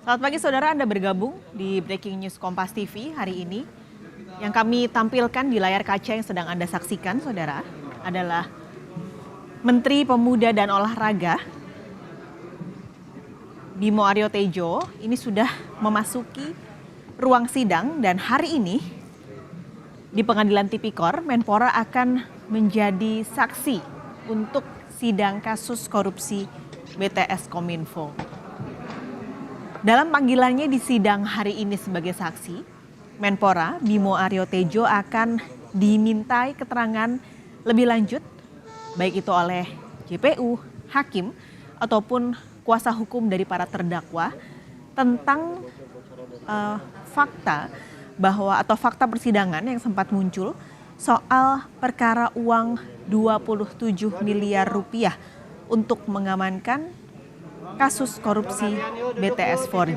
Selamat pagi saudara, Anda bergabung di Breaking News Kompas TV hari ini. Yang kami tampilkan di layar kaca yang sedang Anda saksikan saudara adalah Menteri Pemuda dan Olahraga Bimo Aryo Tejo ini sudah memasuki ruang sidang dan hari ini di Pengadilan Tipikor Menpora akan menjadi saksi untuk sidang kasus korupsi BTS Kominfo. Dalam panggilannya di sidang hari ini sebagai saksi, Menpora Bimo Aryo Tejo akan dimintai keterangan lebih lanjut, baik itu oleh JPU, hakim, ataupun kuasa hukum dari para terdakwa tentang fakta persidangan yang sempat muncul soal perkara uang 27 miliar rupiah untuk mengamankan kasus korupsi BTS 4G.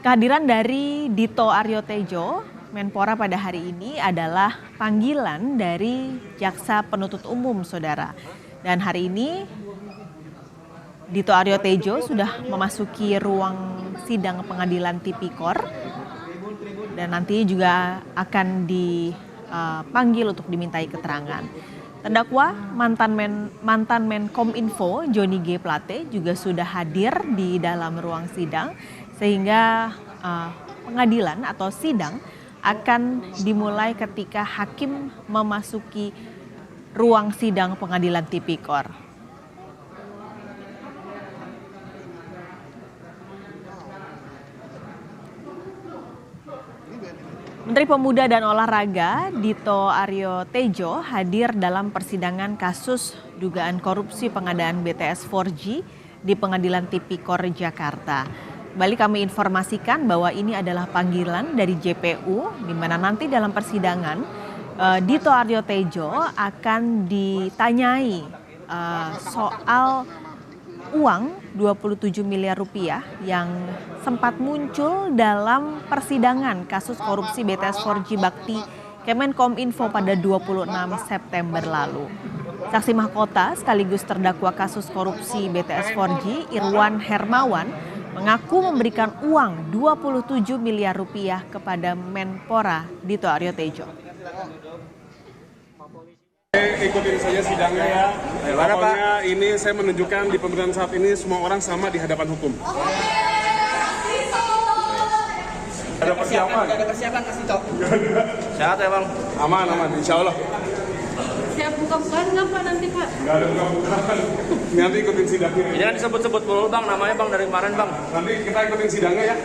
Kehadiran dari Dito Aryo Tejo, Menpora pada hari ini adalah panggilan dari Jaksa Penuntut Umum, saudara. Dan hari ini Dito Aryo Tejo sudah memasuki ruang sidang Pengadilan Tipikor dan nanti juga akan dipanggil untuk dimintai keterangan. Terdakwa mantan Menkominfo Johnny G. Plate juga sudah hadir di dalam ruang sidang sehingga pengadilan atau sidang akan dimulai ketika hakim memasuki ruang sidang Pengadilan Tipikor. Menteri Pemuda dan Olahraga Dito Aryo Tejo hadir dalam persidangan kasus dugaan korupsi pengadaan BTS 4G di Pengadilan Tipikor Jakarta. Kembali kami informasikan bahwa ini adalah panggilan dari JPU di mana nanti dalam persidangan Dito Aryo Tejo akan ditanyai soal uang 27 miliar rupiah yang sempat muncul dalam persidangan kasus korupsi BTS 4G Bakti Kemenkominfo pada 26 September lalu. Saksi mahkota sekaligus terdakwa kasus korupsi BTS 4G Irwan Hermawan mengaku memberikan uang 27 miliar rupiah kepada Menpora Dito Aryo Tejo. Ikutin saja sidangnya ya. Pokoknya ini saya menunjukkan di pemerintahan saat ini semua orang sama di hadapan hukum. Ada persiapan? Ada persiapan kasih Cok. Sehat ya Bang? Aman, insya Allah. Siap buka-bukaan nggak Pak nanti Pak? Nggak ada buka-bukaan. Nanti ikutin sidangnya. Ini kan disebut-sebut dulu Bang, namanya Bang dari kemarin Bang. Nanti kita ikutin sidangnya ya.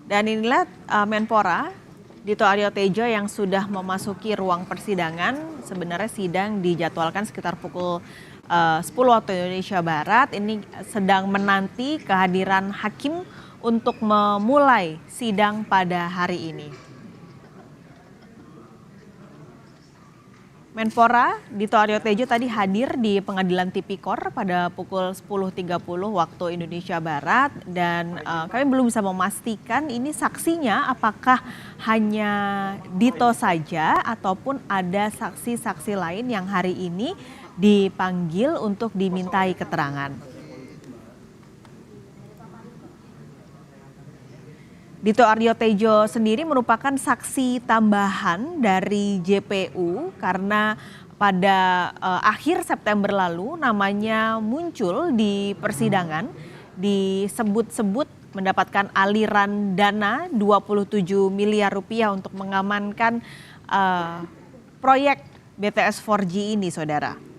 Dan inilah Menpora Dito Aryo Tejo yang sudah memasuki ruang persidangan. Sebenarnya sidang dijadwalkan sekitar pukul 10 waktu Indonesia Barat. Ini sedang menanti kehadiran hakim untuk memulai sidang pada hari ini. Menpora Dito Aryo Tejo tadi hadir di Pengadilan Tipikor pada pukul 10.30 waktu Indonesia Barat dan kami belum bisa memastikan ini saksinya apakah hanya Dito saja ataupun ada saksi-saksi lain yang hari ini dipanggil untuk dimintai keterangan. Dito Aryo Tejo sendiri merupakan saksi tambahan dari JPU karena pada akhir September lalu namanya muncul di persidangan disebut-sebut mendapatkan aliran dana 27 miliar rupiah untuk mengamankan proyek BTS 4G ini, saudara.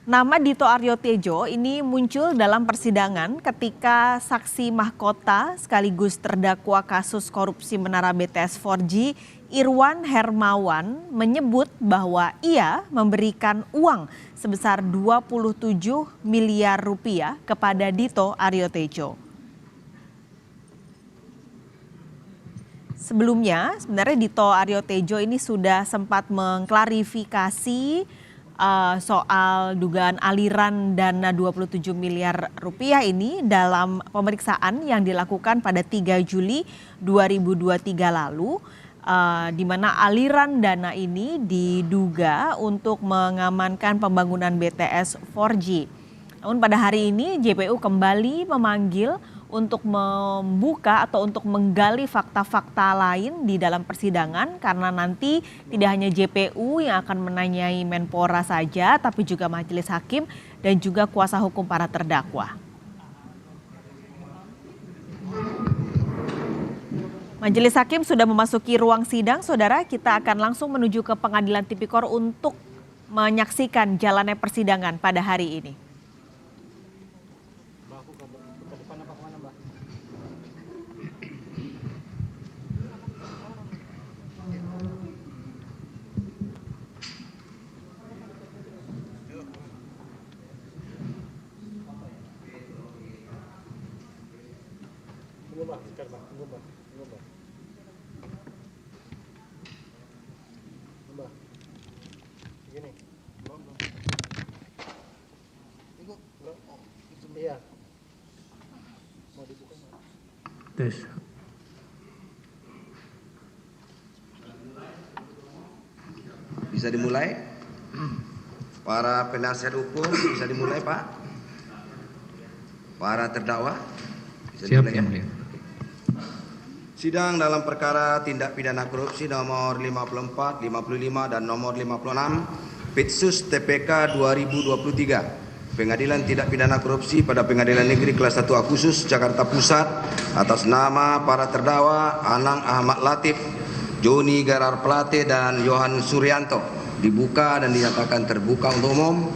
Nama Dito Aryo Tejo ini muncul dalam persidangan ketika saksi mahkota sekaligus terdakwa kasus korupsi menara BTS 4G Irwan Hermawan menyebut bahwa ia memberikan uang sebesar 27 miliar rupiah kepada Dito Aryo Tejo. Sebelumnya sebenarnya Dito Aryo Tejo ini sudah sempat mengklarifikasi soal dugaan aliran dana 27 miliar rupiah ini dalam pemeriksaan yang dilakukan pada 3 Juli 2023 lalu, di mana aliran dana ini diduga untuk mengamankan pembangunan BTS 4G. Namun pada hari ini JPU kembali memanggil untuk membuka atau untuk menggali fakta-fakta lain di dalam persidangan, karena nanti tidak hanya JPU yang akan menanyai Menpora saja, tapi juga majelis hakim dan juga kuasa hukum para terdakwa. Majelis hakim sudah memasuki ruang sidang, saudara. Kita akan langsung menuju ke Pengadilan Tipikor untuk menyaksikan jalannya persidangan pada hari ini. Bisa dimulai? Para penasihat hukum bisa dimulai, Pak? Para terdakwa bisa Siap, dimulai, Yang Mulia. Sidang dalam perkara tindak pidana korupsi nomor 54, 55 dan nomor 56 Pitsus TPK 2023. Pengadilan Tindak Pidana Korupsi pada Pengadilan Negeri Kelas 1A Khusus Jakarta Pusat atas nama para terdakwa Anang Ahmad Latif, Joni Gerar Plate dan Yohan Suryanto dibuka dan dinyatakan terbuka untuk umum.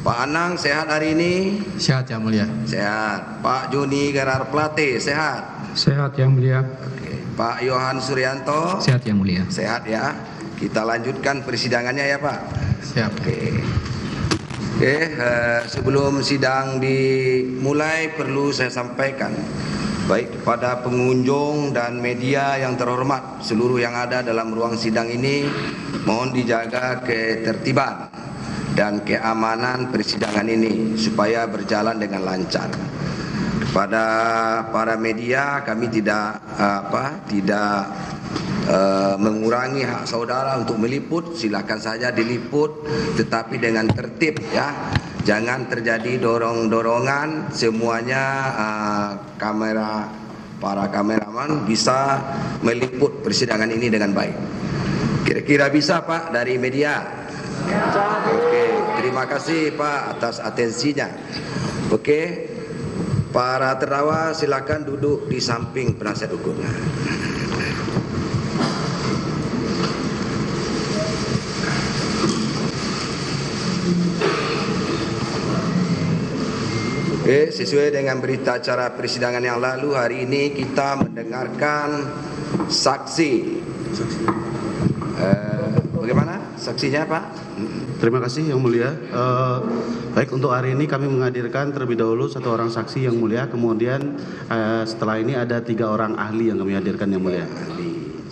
Pak Anang sehat hari ini? Sehat, Yang Mulia. Sehat. Pak Joni Gerar Plate sehat? Sehat, Yang Mulia. Oke. Pak Yohan Suryanto? Sehat, Yang Mulia. Sehat ya. Kita lanjutkan persidangannya ya, Pak. Siap. Oke, sebelum sidang dimulai perlu saya sampaikan baik kepada pengunjung dan media yang terhormat, seluruh yang ada dalam ruang sidang ini, mohon dijaga ketertiban dan keamanan persidangan ini supaya berjalan dengan lancar. Kepada para media, kami tidak mengurangi hak saudara untuk meliput, silakan saja diliput, tetapi dengan tertib ya, jangan terjadi dorong-dorongan. Semuanya para kameraman bisa meliput persidangan ini dengan baik. Kira-kira bisa, Pak, dari media? Oke, terima kasih Pak atas atensinya. Oke, para terdakwa silakan duduk di samping penasihat hukumnya. Oke, sesuai dengan berita acara persidangan yang lalu, hari ini kita mendengarkan saksi. Bagaimana saksinya, Pak? Terima kasih Yang Mulia. Baik, untuk hari ini kami menghadirkan terlebih dahulu 1 orang saksi Yang Mulia. Kemudian setelah ini ada 3 orang ahli yang kami hadirkan Yang Mulia.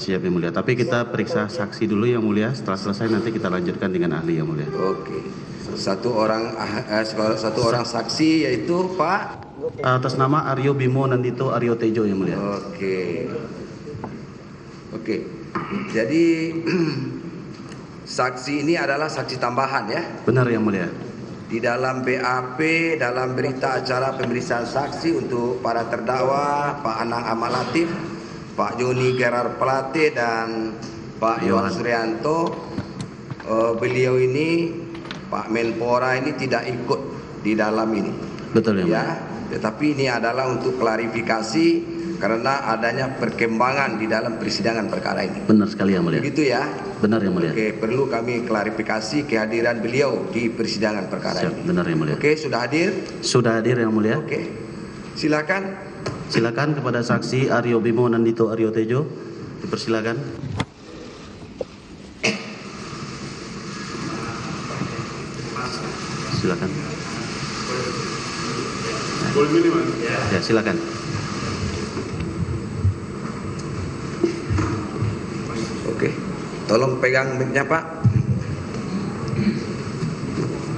Siap Yang Mulia. Tapi kita periksa saksi dulu Yang Mulia. Setelah selesai nanti kita lanjutkan dengan ahli Yang Mulia. Oke. Satu orang saksi yaitu Pak atas nama Aryo Bimo Nandito Aryo Tejo Yang Mulia. Oke. Jadi saksi ini adalah saksi tambahan ya? Benar Yang Mulia. Di dalam BAP, dalam berita acara pemeriksaan saksi untuk para terdakwa Pak Anang Ahmad Latif, Pak Joni Gerar Plate dan Pak Yohan Suryanto, beliau ini Pak Menpora ini tidak ikut di dalam ini. Betul Yang Mulia. Ya, tetapi ini adalah untuk klarifikasi karena adanya perkembangan di dalam persidangan perkara ini. Benar sekali Yang Mulia. Begitu ya? Benar Yang Mulia. Oke, perlu kami klarifikasi kehadiran beliau di persidangan perkara Siap, ini. benar Yang Mulia. Oke, sudah hadir? Sudah hadir Yang Mulia. Oke. Silakan. Silakan kepada saksi Aryo Bimo Nandito Aryo Tejo. Dipersilakan. Silakan. Boleh milih, Mas? Ya, silakan. Oke. Tolong pegang mic-nya, Pak.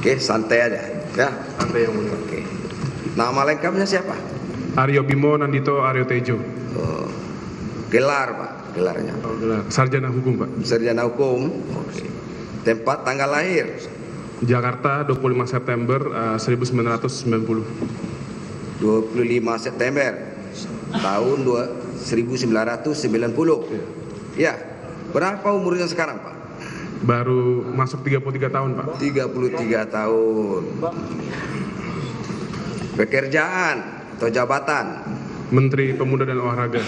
Oke, santai aja. Ya. Santai yang mulia. Oke. Nama lengkapnya siapa? Aryo Bimo Nandito Aryo Tejo. Oh. Gelar, Pak. Gelarnya. Oh, gelar. Sarjana hukum, Pak. Sarjana hukum. Oke. Tempat tanggal lahir. Jakarta 25 September 1990. 25 September tahun 1990. Ya. Berapa umurnya sekarang, Pak? Baru masuk 33 tahun, Pak. 33 tahun. Pekerjaan atau jabatan? Menteri Pemuda dan Olahraga.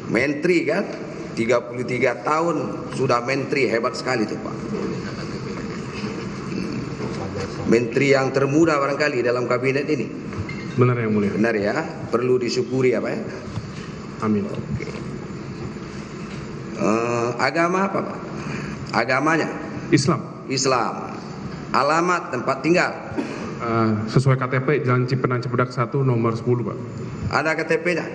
Menteri kan? 33 tahun sudah menteri, hebat sekali tuh, Pak. Menteri yang termuda barangkali dalam kabinet ini. Benar yang mulia. Benar ya? Perlu disyukuri apa ya? Amin. Agama apa, Pak? Agamanya? Islam. Islam. Alamat tempat tinggal? Sesuai KTP Jalan Cipenan Cipedak 1 nomor 10, Pak. Ada KTP-nya?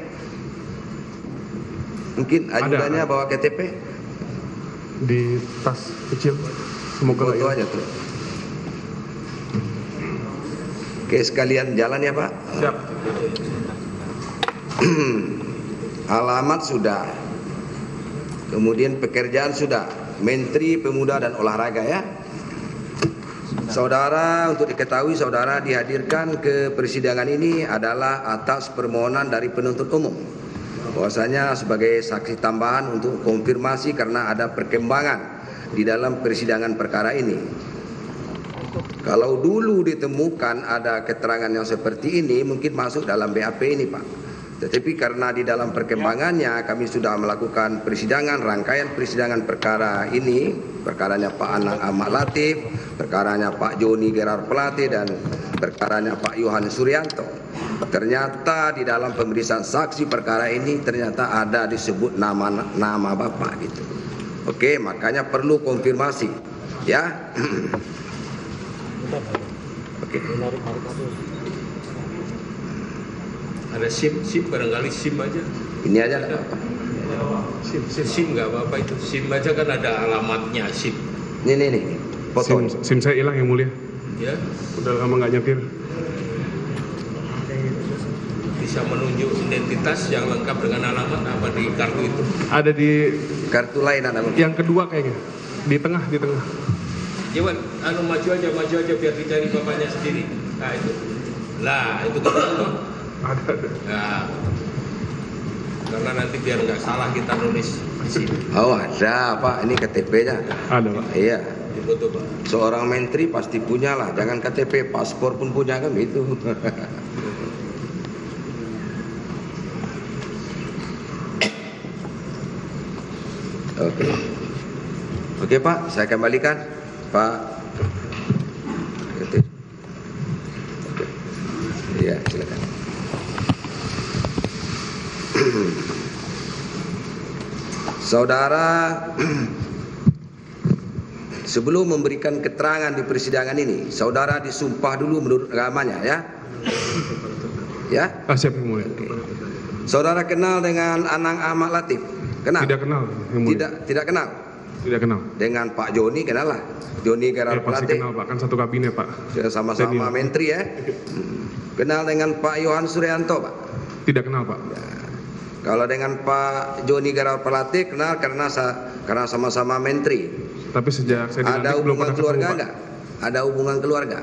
Mungkin ajudannya bawa KTP? Di tas kecil. Semoga Foto aja tuh. Oke, sekalian jalan ya, Pak. Siap. Alamat sudah. Kemudian pekerjaan sudah. Menteri Pemuda dan Olahraga ya. Saudara, untuk diketahui saudara dihadirkan ke persidangan ini adalah atas permohonan dari penuntut umum. Bahwasanya sebagai saksi tambahan untuk konfirmasi karena ada perkembangan di dalam persidangan perkara ini. Kalau dulu ditemukan ada keterangan yang seperti ini mungkin masuk dalam BAP ini, Pak. Tetapi karena di dalam perkembangannya kami sudah melakukan persidangan, rangkaian persidangan perkara ini, perkaranya Pak Anang Ahmad Latif, perkaranya Pak Joni Gerard Pelate, dan perkaranya Pak Yohanes Suryanto. Ternyata di dalam pemeriksaan saksi perkara ini ternyata ada disebut nama Bapak gitu. Oke, makanya perlu konfirmasi ya. Oke. Ada SIM barangkali SIM aja. Ini aja enggak apa-apa. SIM nggak apa-apa itu. SIM aja kan ada alamatnya SIM. Nih. Foto. SIM saya hilang yang mulia. Ya, Udah lama nggak nyetir. bisa menunjuk identitas yang lengkap dengan alamat apa di kartu itu. Ada di Kartu lain ada. yang kedua kayaknya. Di tengah. Ya, Wan, maju aja biar dicari bapaknya sendiri. Nah itu. Lah, itu kan. Ada. Nah, karena nanti biar nggak salah kita nulis di sini. Oh ada Pak, ini KTP-nya. Ada, Pak. Iya. Di foto, Pak. Seorang menteri pasti punya lah, jangan KTP, paspor pun punya kan itu. Oke Pak, saya kembalikan Pak. Oke. Iya, silakan. Saudara, sebelum memberikan keterangan di persidangan ini, saudara disumpah dulu menurut agamanya ya. Ya? Siap yang mulia. Saudara kenal dengan Anang Ahmad Latif? Kenal? Tidak kenal yang mulia. Tidak kenal. Tidak kenal. Dengan Pak Joni kenal lah. Joni Gerard Pasti Pelate. kenal, Pak. Kan satu kabinet, Pak. Sama-sama Senior. menteri ya. Kenal dengan Pak Yohanes Suryanto, Pak? Tidak kenal, Pak. Kalau dengan Pak Joni Gerard Pelate kenal karena sama-sama menteri. Tapi sejak saya Ada dilantik belum hubungan pernah keluarga ketemu, Pak. enggak? Ada hubungan keluarga?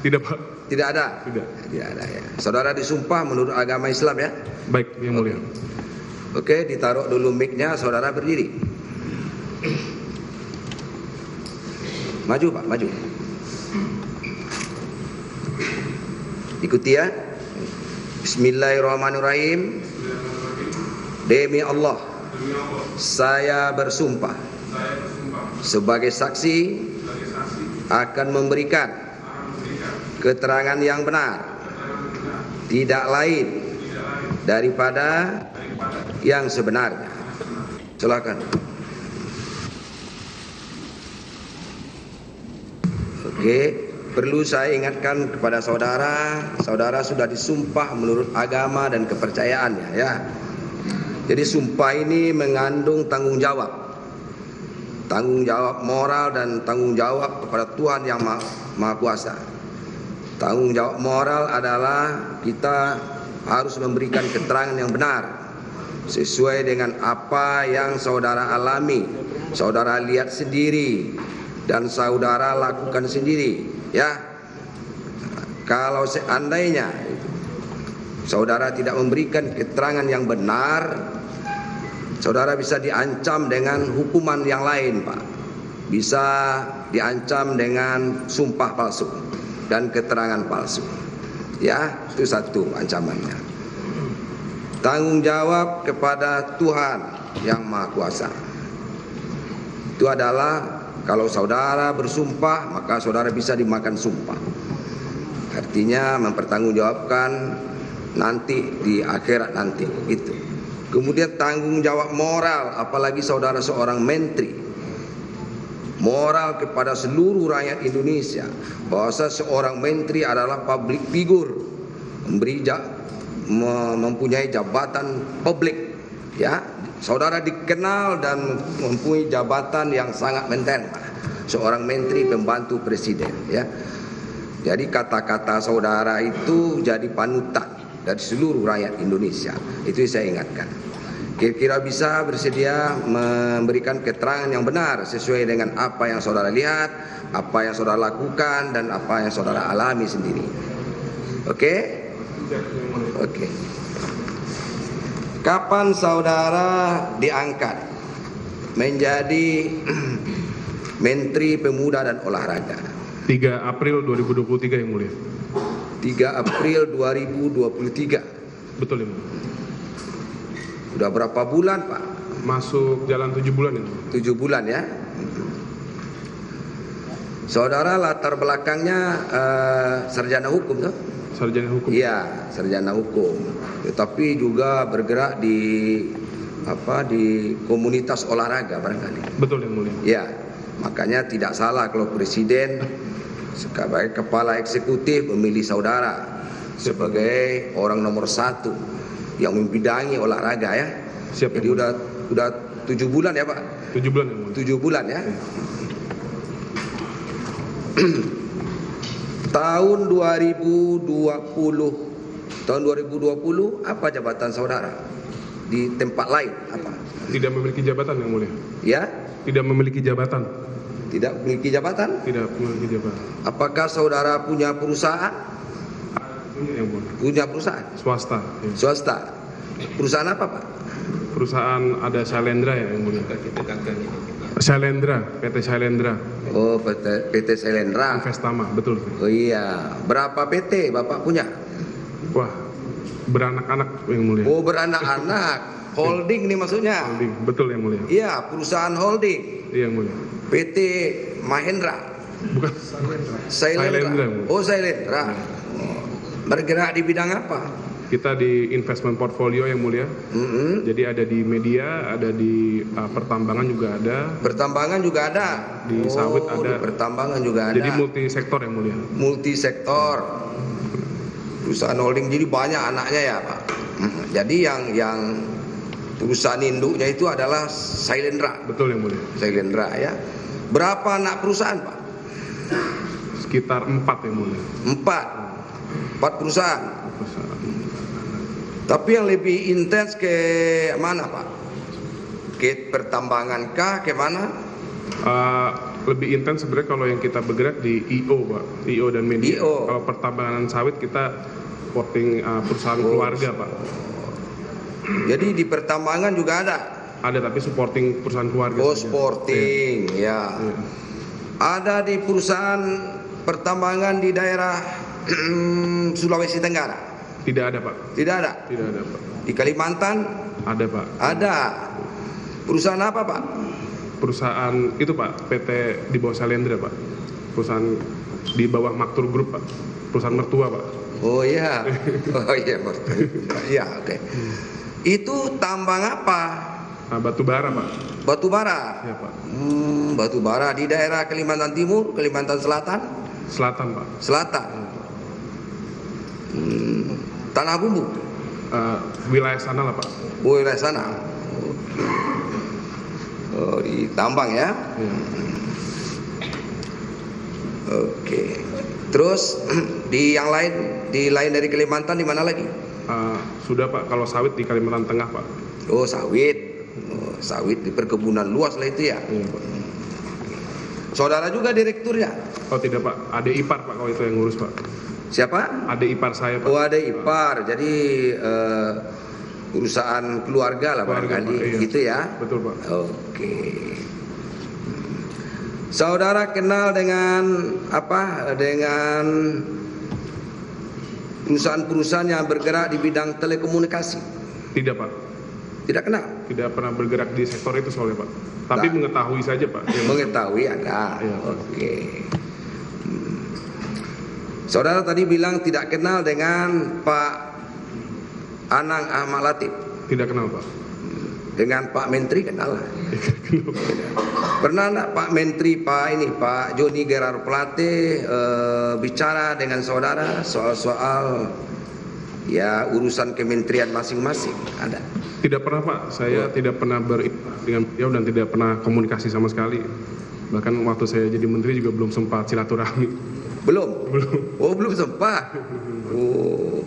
Tidak, Pak. Tidak ada? Tidak. Tidak ada ya. Saudara disumpah menurut agama Islam ya? Baik, yang mulia. Oke, ditaruh dulu mic-nya, saudara berdiri. Maju Pak, maju. Ikuti ya. Bismillahirrahmanirrahim. Demi Allah, saya bersumpah sebagai saksi akan memberikan keterangan yang benar, tidak lain daripada yang sebenarnya. Silakan. Oke, perlu saya ingatkan kepada saudara, saudara sudah disumpah menurut agama dan kepercayaannya ya. Jadi sumpah ini mengandung tanggung jawab. tanggung jawab moral dan tanggung jawab kepada Tuhan yang Maha Kuasa. Tanggung jawab moral adalah kita harus memberikan keterangan yang benar sesuai dengan apa yang saudara alami, saudara lihat sendiri dan saudara lakukan sendiri, ya. Kalau seandainya saudara tidak memberikan keterangan yang benar, saudara bisa diancam dengan hukuman yang lain, Pak. Bisa diancam dengan sumpah palsu dan keterangan palsu. Ya, itu satu ancamannya. Tanggung jawab kepada Tuhan yang Maha Kuasa. Itu adalah kalau saudara bersumpah, maka saudara bisa dimakan sumpah. Artinya mempertanggungjawabkan nanti di akhirat nanti, gitu. Kemudian tanggung jawab moral, apalagi saudara seorang menteri, moral kepada seluruh rakyat Indonesia bahwa seorang menteri adalah public figure, mempunyai jabatan publik, ya. Saudara dikenal dan mempunyai jabatan yang sangat penting, seorang menteri pembantu presiden, ya. Jadi kata-kata saudara itu jadi panutan dari seluruh rakyat Indonesia. Itu saya ingatkan. Kira-kira bisa bersedia memberikan keterangan yang benar sesuai dengan apa yang saudara lihat, apa yang saudara lakukan, dan apa yang saudara alami sendiri. Oke? Oke. Kapan saudara diangkat menjadi Menteri Pemuda dan Olahraga? 3 April 2023 yang mulia. 3 April 2023. Betul yang mulia. Udah berapa bulan, Pak? Masuk jalan 7 bulan ya. 7 bulan ya. Saudara latar belakangnya sarjana hukum, toh? Sarjana hukum. Iya, sarjana hukum. Tetapi juga bergerak di komunitas olahraga barangkali. Betul yang mulia. Ya, makanya tidak salah kalau presiden sebagai kepala eksekutif memilih saudara sebagai orang nomor 1 yang membidangi olahraga, ya. Siap. Jadi udah 7 bulan ya, Pak. 7 bulan yang mulia. 7 bulan ya. Tahun 2020 apa jabatan saudara di tempat lain, apa? Tidak memiliki jabatan yang mulia. Ya, Tidak memiliki jabatan. tidak memiliki jabatan. Tidak memiliki jabatan. Apakah saudara punya perusahaan? Punya yang mulia. Punya perusahaan Swasta. Ya. swasta. Perusahaan apa, Pak? Perusahaan ada Shailendra ya yang mulia. Shailendra, PT Shailendra. Oh, PT Shailendra. Investama, betul. Oh iya, berapa PT Bapak punya? Wah, beranak-anak yang mulia. Oh, beranak-anak. Holding nih maksudnya. Holding, betul yang mulia. Iya, perusahaan holding. Iya yang mulia. PT Mahendra. Bukan. Shailendra. Oh, Shailendra. Oh, bergerak di bidang apa? Kita di investment portfolio yang mulia. Jadi ada di media, ada di pertambangan juga ada. Pertambangan juga ada. Di sawit ada. Di pertambangan juga ada. Jadi multi sektor yang mulia. Multisektor. Perusahaan holding jadi banyak anaknya ya, Pak. Jadi yang perusahaan induknya itu adalah Shailendra. Betul yang mulia. Shailendra ya. Berapa anak perusahaan, Pak? Sekitar 4 yang mulia. 4 perusahaan. Tapi yang lebih intens ke mana, Pak? Ke pertambangan kah? Ke mana? Lebih intens sebenarnya kalau yang kita bergerak di IO, Pak. IO dan media. IO. Kalau pertambangan sawit kita supporting perusahaan keluarga, Pak. Jadi di pertambangan juga ada. Ada tapi supporting perusahaan keluarga. Oh, saja. sporting, ya. Iya. Ada di perusahaan pertambangan di daerah Sulawesi Tenggara. Tidak ada, Pak. Tidak ada. Tidak ada, Pak. Di Kalimantan Ada, Pak. ada. Perusahaan apa, Pak? Perusahaan itu, Pak, PT di bawah Shailendra, Pak. Perusahaan di bawah Maktur Group, Pak. Perusahaan mertua, Pak. Oh iya. Oh iya, iya, oke. Itu tambang apa? Batu bara, Pak. Batu bara. Ya, Pak. Batu bara di daerah Kalimantan Timur, Kalimantan Selatan, Selatan, Pak. Selatan. Tanah Bumbu. Wilayah sana lah, Pak. Wilayah sana. Oh, di Tambang ya. Iya. Oke. Terus di yang lain, di lain dari Kalimantan di mana lagi? Sudah Pak, kalau sawit di Kalimantan Tengah Pak. Oh, sawit. Oh, sawit di perkebunan luas lah itu ya. Iya Pak. Saudara juga direkturnya. Oh tidak Pak, ada ipar Pak kalau itu yang ngurus Pak. Siapa? Ada ipar saya Pak. Oh, ada ipar. Jadi perusahaan keluarga lah Keluarga, barangkali, Pak, iya. gitu ya. Betul Pak. Oke. Saudara kenal dengan apa? Dengan perusahaan-perusahaan yang bergerak di bidang telekomunikasi? Tidak Pak, Tidak kenal? tidak pernah bergerak di sektor itu soalnya Pak. Tapi Nah. mengetahui saja Pak. Yang Mengetahui ada. Iya, Pak. Oke. Saudara tadi bilang tidak kenal dengan Pak Anang Ahmad Latif. Tidak kenal Pak. Dengan Pak Menteri kenal lah. Pernah enggak Pak Menteri, Pak Joni Gerard Plate bicara dengan saudara soal-soal ya urusan kementerian masing-masing? Ada? Tidak pernah Pak, saya tidak pernah dengan beliau dan tidak pernah komunikasi sama sekali. Bahkan waktu saya jadi menteri juga belum sempat silaturahmi. Belum? Oh, belum sempat. Oh.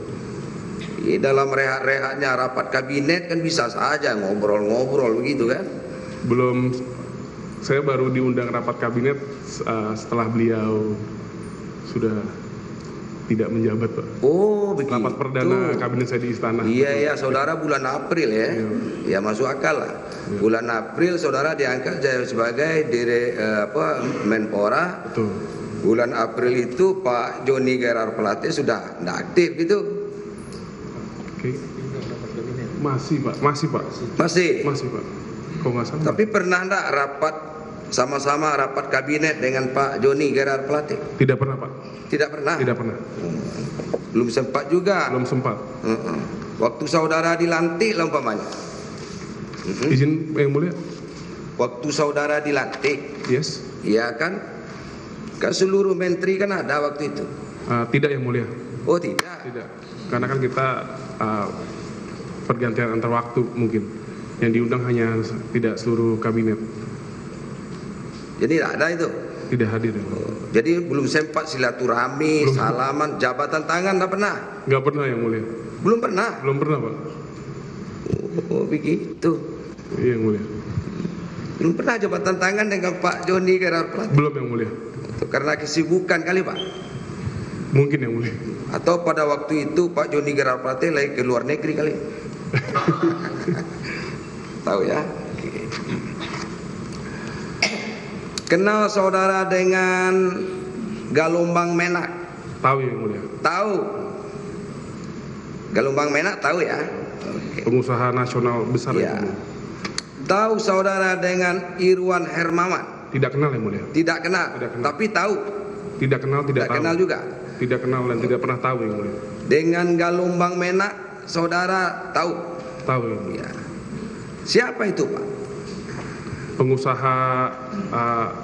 Dalam rehat-rehatnya rapat kabinet kan bisa saja ngobrol-ngobrol begitu kan? Belum, saya baru diundang rapat kabinet setelah beliau sudah tidak menjabat Pak. Oh, begitu. Rapat perdana kabinet saya di istana. Iya ya, saudara bulan April ya. Ya masuk akal lah. Bulan April saudara diangkat sebagai Menpora. Betul. Bulan April itu Pak Joni Gerard Plate sudah tidak aktif gitu. Oke. Masih Pak, masih Pak. Masih. Masih Pak. Kok nggak salah? Tapi pernah enggak rapat sama-sama rapat kabinet dengan Pak Joni Gerard Plate? Tidak pernah Pak. Tidak pernah. Tidak pernah. Belum sempat juga. Belum sempat. Waktu saudara dilantik lah umpamanya. Izin yang mulia. Waktu saudara dilantik, Yes. iya kan? Kan seluruh menteri kan ada waktu itu. Tidak yang mulia. Oh tidak. Tidak. Karena kan kita pergantian antar waktu mungkin. Yang diundang hanya tidak seluruh kabinet. Jadi tidak ada itu. Tidak hadir. Ya, Mulia. Jadi belum sempat silaturahmi, salaman, jabatan tangan tidak pernah. Nggak pernah yang mulia. Belum pernah. Belum pernah Pak. Oh begitu. Iya yang mulia. Belum pernah jabatan tangan dengan Pak Joni Gerard Plate. Belum yang mulia. Itu karena kesibukan kali Pak. Mungkin yang mulia. Atau pada waktu itu Pak Joni Gerard Plate lagi ke luar negeri kali. Tahu ya? Oke. Kenal saudara dengan Galombang Menak? Tahu yang mulia. Tahu. Galombang Menak tahu ya? Oke. Pengusaha nasional besar Ya. itu. Tahu saudara dengan Irwan Hermawan? Tidak kenal yang mulia. Tidak kenal. Tidak kenal. Tapi tahu. Tidak kenal, tidak Tidak tahu. kenal juga. Tidak kenal dan tidak pernah tahu yang mulia. Dengan Galombang Menak saudara tahu? Tahu yang mulia. Ya. Siapa itu Pak? Pengusaha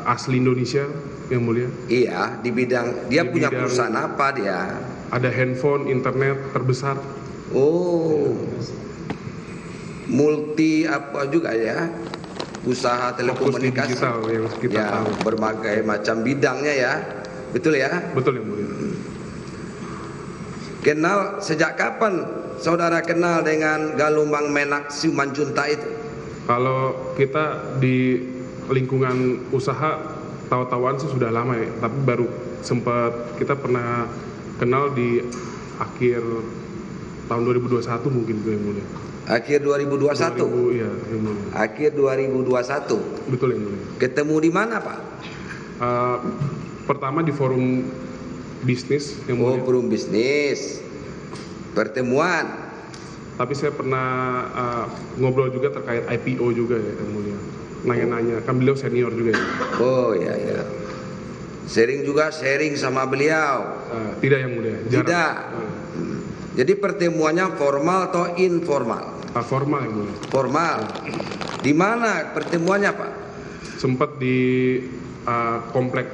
asli Indonesia yang mulia. Iya, di bidang dia Di punya bidang- perusahaan apa dia? Ada handphone, internet terbesar. Oh, multi apa juga ya? Usaha Fokus di telekomunikasi. digital yang kita Ya, tahu. berbagai macam bidangnya ya. Betul ya? Betul yang mulia. Kenal sejak kapan saudara kenal dengan Galombang Menak Simanjuntak itu? Kalau kita di lingkungan usaha tahu-tahuan sih sudah lama ya, tapi baru sempat kita pernah kenal di akhir tahun 2021 mungkin itu yang mulia. Akhir 2021. 2000, iya, yang mulia. Akhir 2021. Betul yang mulia. Ketemu di mana Pak? Pertama di forum bisnis yang Oh, mulia. forum bisnis. Pertemuan. Tapi saya pernah ngobrol juga terkait IPO juga ya yang mulia. Nanya-nanya, kan beliau senior juga ya. Oh ya ya. Sharing sama beliau. Tidak yang mulia. Jarang. Tidak. Jadi pertemuannya formal atau informal? Formal yang mulia. Formal. Di mana pertemuannya Pak? Sempat di komplek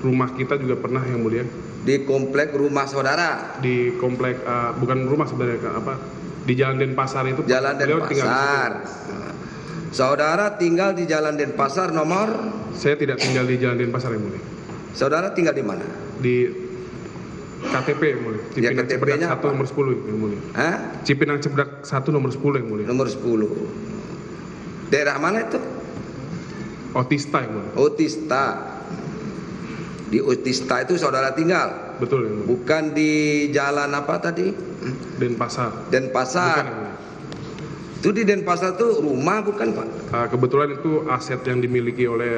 rumah kita juga pernah yang mulia. Di komplek rumah saudara. Di komplek bukan rumah sebenarnya apa? Di Jalan Denpasar itu. Jalan beliau tinggal di situ. Denpasar. Saudara tinggal di Jalan Denpasar nomor? Saya tidak tinggal di Jalan Denpasar yang mulia. Saudara tinggal di mana? Di KTP yang mulia. Ya, Cipinang KTP-nya Cepedak 1 apa? nomor 10 yang mulia. Hah? Cipinang Cepedak 1 nomor 10 yang mulia. Nomor 10. Daerah mana itu? Otista yang mulia. Otista. Di Otista itu saudara tinggal? Betul yang mulia. Bukan di jalan apa tadi? Denpasar. Denpasar. Bukan yang mulia. Itu di Denpasar tuh rumah bukan Pak? Kebetulan itu aset yang dimiliki oleh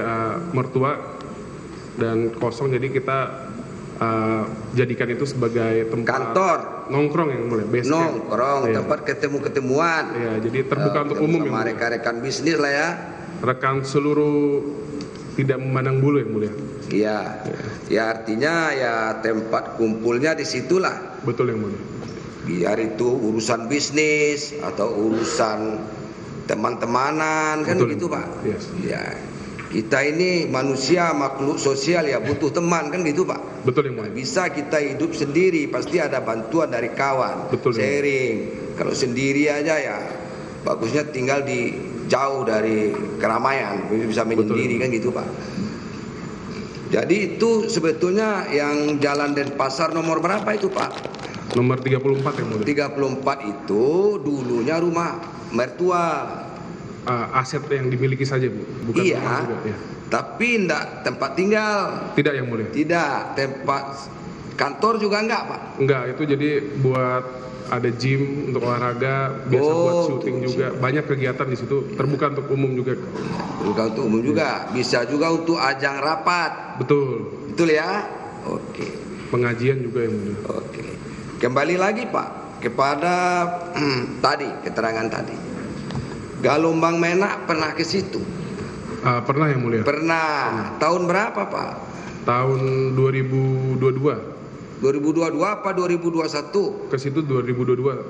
mertua dan kosong, jadi kita jadikan itu sebagai tempat Kantor. nongkrong yang mulia. Base camp. Nongkrong, Iya. tempat ketemu-ketemuan. Iya, jadi terbuka untuk umum yang Sama mulia. rekan-rekan bisnis lah ya. Rekan seluruh tidak memandang bulu yang mulia. Iya. Ya artinya ya tempat kumpulnya di situlah. Betul yang mulia. Biar itu urusan bisnis atau urusan teman-temanan kan Betul. begitu Pak. Yes. Ya. Kita ini manusia makhluk sosial ya, butuh teman kan gitu Pak. Betul yang Nggak mulia. bisa kita hidup sendiri, pasti ada bantuan dari kawan. Betul, ya. Sharing. Kalau sendiri aja ya bagusnya tinggal di jauh dari keramaian, bisa menyendiri kan gitu Pak. Jadi itu sebetulnya yang Jalan Denpasar nomor berapa itu Pak? Nomor 34 yang mulia. 34 itu dulunya rumah mertua. Aset yang dimiliki saja, Bu. Bukan Iya. rumah juga. Ya. Tapi enggak tempat tinggal. Tidak yang mulia. Tidak, tempat kantor juga enggak, Pak. Enggak, itu jadi buat ada gym untuk olahraga, biasa Oh, buat syuting tuh, juga. Banyak kegiatan di situ, terbuka untuk umum juga. Bukan untuk umum juga, bisa juga untuk ajang rapat. Betul. Betul ya? Oke. Pengajian juga yang mulia. Oke. Kembali lagi, Pak, kepada tadi, keterangan tadi. Galombang Menak pernah ke situ? Pernah yang mulia. Pernah. Tahun berapa, Pak? Tahun 2022. 2022 apa 2021? Ke situ 2022.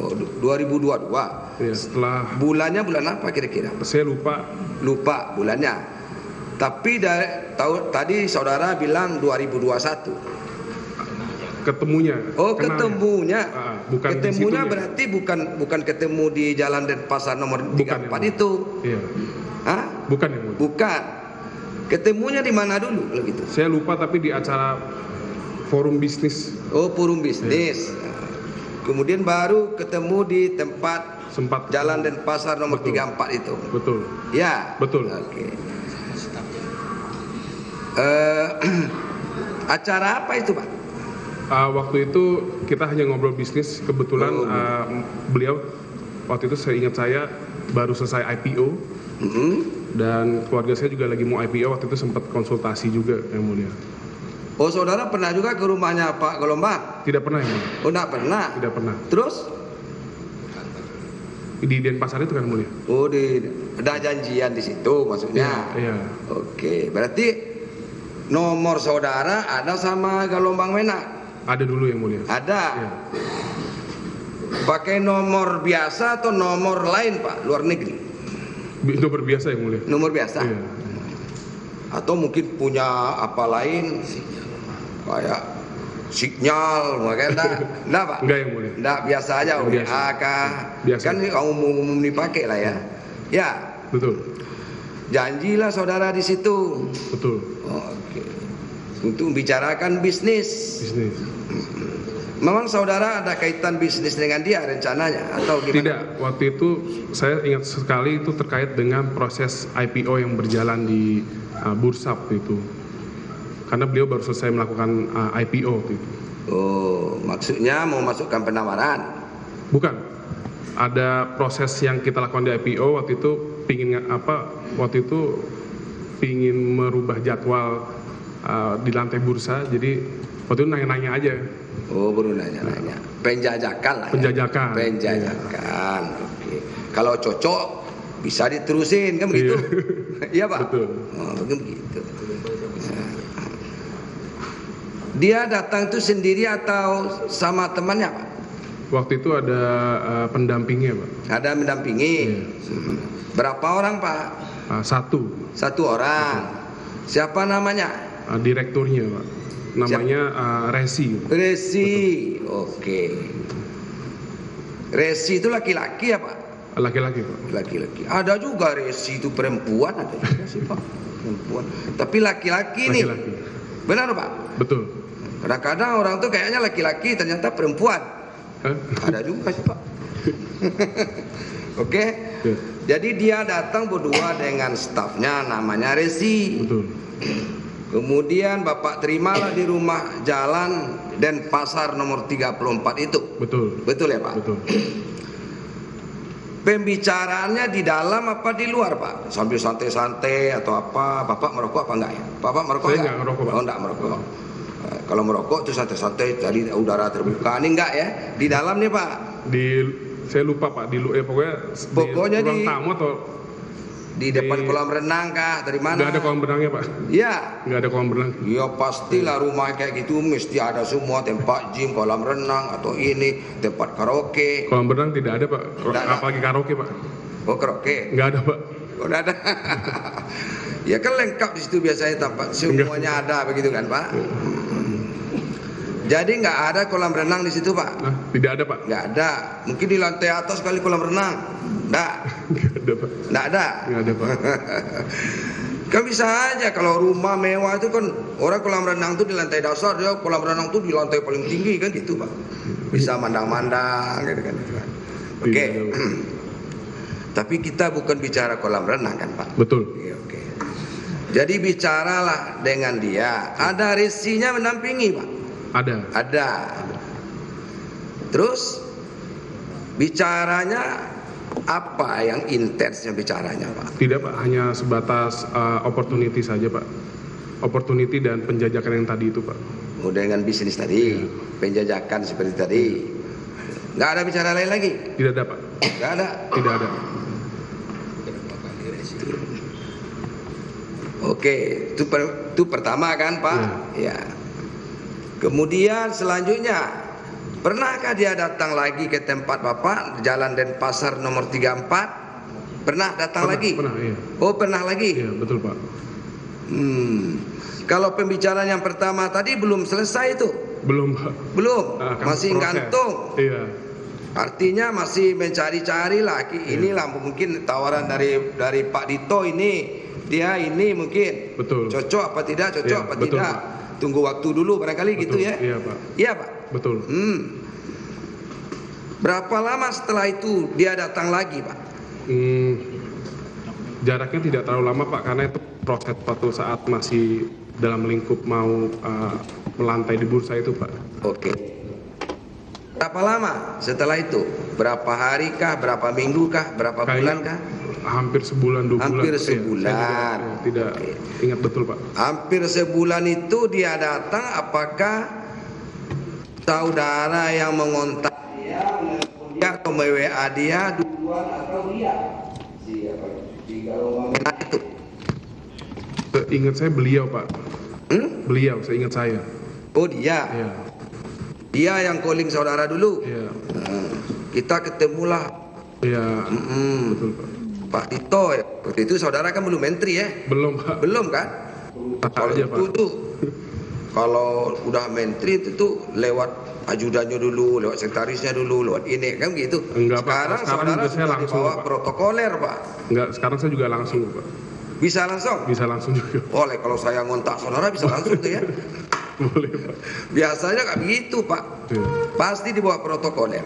Oh, 2022. Ya, setelah Bulannya bulan apa kira-kira? saya lupa. Lupa bulannya. Tapi tadi saudara bilang 2021. Ketemunya. Oh, kenalnya. ketemunya. Bukan di Ketemunya situnya. berarti bukan ketemu di Jalan Denpasar nomor Bukan, 34 ya. itu. Iya. Hah? Bukan yang mulia. Bukan. Ketemunya di mana dulu kalau gitu? Saya lupa, tapi di acara forum bisnis Oh, forum bisnis. Kemudian baru ketemu di tempat sempat. Jalan Denpasar nomor Betul. 34 itu. Betul. Ya. Betul. Oke. Acara apa itu, Pak? Waktu itu kita hanya ngobrol bisnis. Kebetulan beliau waktu itu saya baru selesai IPO. Dan keluarga saya juga lagi mau IPO, waktu itu sempat konsultasi juga yang mulia. Oh, saudara pernah juga ke rumahnya Pak Galombang? Tidak pernah yang mulia. Oh, enggak pernah. Tidak pernah. Terus? Di Denpasar itu kan mulia. Oh, ada janjian di situ maksudnya. Iya. Oke, berarti nomor saudara ada sama Galombang Menak? Ada dulu yang mulia. Ada. Iya. Pakai nomor biasa atau nomor lain, Pak? Luar negeri? Nomor biasa yang mulia. Nomor biasa? Iya. Atau mungkin punya apa lain? Kayak sinyal, makanya enggak, Pak? Enggak yang mulia. Enggak, biasa aja, Biasa. WA kah? Biasa. Kan umum dipakai lah ya. Ya, Betul. janjilah saudara di situ. Betul. Oke. Untuk membicarakan bisnis. Bisnis. Memang saudara ada kaitan bisnis dengan dia rencananya atau gimana? Tidak, waktu itu saya ingat sekali itu terkait dengan proses IPO yang berjalan di bursa waktu itu. Karena beliau baru selesai melakukan IPO waktu itu. Oh, maksudnya mau masukkan penawaran? Bukan. Ada proses yang kita lakukan di IPO waktu itu waktu itu pingin merubah jadwal di lantai bursa. Jadi waktu itu nanya-nanya aja. Oh, baru nanya-nanya. Penjajakan lah. Penjajakan. Ya? Penjajakan. Oke. Kalau cocok bisa diterusin kan begitu? Iya, Pak. Betul. Oh, begitu. Dia datang itu sendiri atau sama temannya, Pak? Waktu itu ada pendampingnya, Pak. Ada mendampingi. Iya. Berapa orang, Pak? Satu. Satu orang. Siapa namanya? Direkturnya, Pak. Namanya Resi. Resi. Oke. Resi itu laki-laki ya, Pak? Laki-laki Pak. Laki-laki. Ada juga Resi itu perempuan, ada juga sih Pak. Perempuan. Tapi laki-laki nih. Laki-laki. Benar Pak? Betul. Kadang-kadang orang tuh kayaknya laki-laki, ternyata perempuan. Hah? Ada juga sih Pak. Oke. Ya. Jadi dia datang berdua dengan stafnya namanya Resi. Betul. Kemudian Bapak terimalah di rumah Jalan Denpasar nomor 34 itu. Betul. Betul ya Pak? Betul. Pembicaraannya di dalam apa di luar Pak? Sambil santai-santai atau apa? Bapak merokok apa enggak ya? Bapak merokok Saya enggak? enggak merokok, Pak. Oh enggak merokok. Kalau merokok itu santai-santai cari udara terbuka. Ini enggak ya? Di dalam nih Pak? Saya lupa Pak, Pokoknya di ruang di- tamu atau Di depan kolam renang kah? Dari mana? nggak ada kolam renangnya Pak? Iya. Nggak ada kolam renang. Ya pastilah rumah kayak gitu mesti ada semua, tempat gym, kolam renang atau ini tempat karaoke. Kolam renang tidak ada Pak. Nggak ada. Apalagi karaoke Pak. Oh karaoke. Nggak ada Pak. Oh nggak ada. Ya kan lengkap di situ biasanya tempat semuanya ada begitu kan Pak. Jadi nggak ada kolam renang di situ Pak. Nah, tidak ada Pak. Nggak ada. Mungkin di lantai atas kali kolam renang. Nggak. Nggak ada Pak. Nggak ada. Nggak ada Pak. Kan bisa aja kalau rumah mewah itu kan orang kolam renang tuh di lantai dasar, dia kolam renang tuh di lantai paling tinggi kan gitu Pak. Bisa mandang-mandang gitu kan. Oke. Tidak ada, Pak. Tapi kita bukan bicara kolam renang kan Pak. Betul. Oke. Jadi bicaralah dengan dia. Ada Resinya mendampingi Pak. Ada. Terus bicaranya apa yang intensnya bicaranya Pak? Tidak Pak, hanya sebatas opportunity saja Pak. Opportunity dan penjajakan yang tadi itu Pak. Oh, dengan bisnis tadi, penjajakan seperti tadi. Nggak ada bicara lain lagi? Tidak ada Pak. Nggak ada. Tidak ada. Oke, itu pertama kan Pak? Ya. Kemudian selanjutnya, pernahkah dia datang lagi ke tempat Bapak, Jalan Denpasar nomor 34? Pernah datang lagi? Pernah, iya. Oh, pernah lagi? Iya, betul Pak. Kalau pembicaraan yang pertama tadi belum selesai itu? Belum Pak. Belum, Kan masih proses. gantung. Iya. Artinya masih mencari-cari lagi. Inilah mungkin tawaran dari Pak Dito ini. Dia ini mungkin Betul. cocok apa tidak, cocok Iya, apa betul, tidak. Pak. Tunggu waktu dulu barangkali gitu Betul. ya. Iya Pak. Iya Pak. Betul. Berapa lama setelah itu dia datang lagi Pak? Jaraknya tidak terlalu lama Pak, karena itu proses suatu saat masih dalam lingkup mau melantai di bursa itu Pak. Oke. Berapa lama setelah itu? Berapa hari kah? Berapa minggu kah? Berapa bulan kah? Hampir sebulan, 2 bulan. Hampir Iya, sebulan. saya tidak ingat betul Pak. Hampir sebulan itu dia datang. Apakah saudara yang mengontak dia atau WA dia duluan atau dia? Siapa? Itu. Ingat saya beliau Pak. Beliau, saya ingat saya. Oh dia. Iya. Dia yang calling saudara dulu. Iya. Kita ketemulah Iya. Betul Pak. Pak Tito ya. Waktu itu saudara kan belum menteri ya? Belum Pak. Belum kan? Kalau Aja, itu Pak. tuh kalau udah menteri itu tuh lewat ajudannya dulu, lewat sekretarisnya dulu, lewat ini kan gitu. Enggak, Pak. Sekarang Sekarang saudara juga saya sudah langsung, dibawa Pak. protokoler Pak. Enggak, sekarang saya juga langsung Pak. Bisa langsung? Bisa langsung juga. Boleh kalau saya ngontak saudara bisa langsung tuh ya. Boleh Pak. Biasanya nggak begitu Pak. Iya. Pasti dibawa protokoler.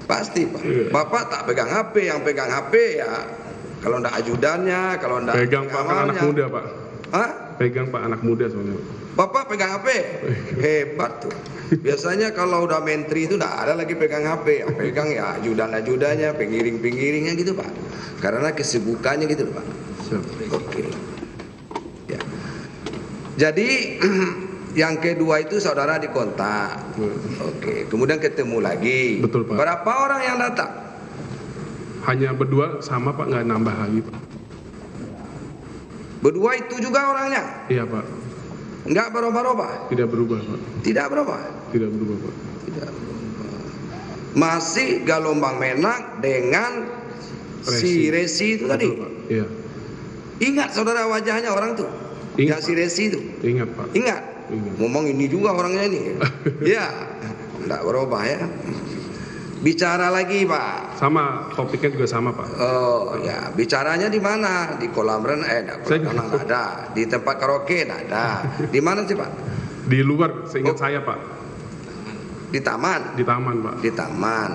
Pasti Pak. Iya. Bapak tak pegang HP, yang pegang HP ya kalau ndak ajudannya, kalau ndak Pegang Pak, kan anak pengawalnya. muda Pak. Hah? Pegang Pak, anak muda soalnya. Bapak pegang HP? Hebat tuh. Biasanya kalau udah menteri itu nggak ada lagi pegang HP. Yang pegang ya ajudan-ajudannya, pengiring-pengiringnya gitu Pak. Karena kesibukannya gitu Pak. Siap. Oke. Ya. Jadi yang kedua itu saudara dikontak. Oke. Kemudian ketemu lagi. Betul, Pak. Berapa orang yang datang? Hanya berdua sama Pak, nggak nambah lagi Pak. Berdua itu juga orangnya? Iya Pak. Enggak berubah-ubah? Tidak berubah Pak. Tidak berubah? Tidak berubah Pak. Tidak berubah. Masih Galombang Menak dengan si Resi itu tadi? Betul, Pak. Iya. Ingat saudara wajahnya orang tuh? Ingat, Yang si Resi itu? Ingat Pak. Ingat? Ingat. Ngomong ini juga orangnya ini. Iya. Enggak berubah ya. Bicara lagi, Pak. Sama, topiknya juga sama, Pak. Oh ya, bicaranya di mana? Di kolam renang? Nggak ada. Di tempat karaoke nggak ada. Di mana sih, Pak? Di luar, seingat saya, Pak. Di taman. Di taman, Pak. Di taman.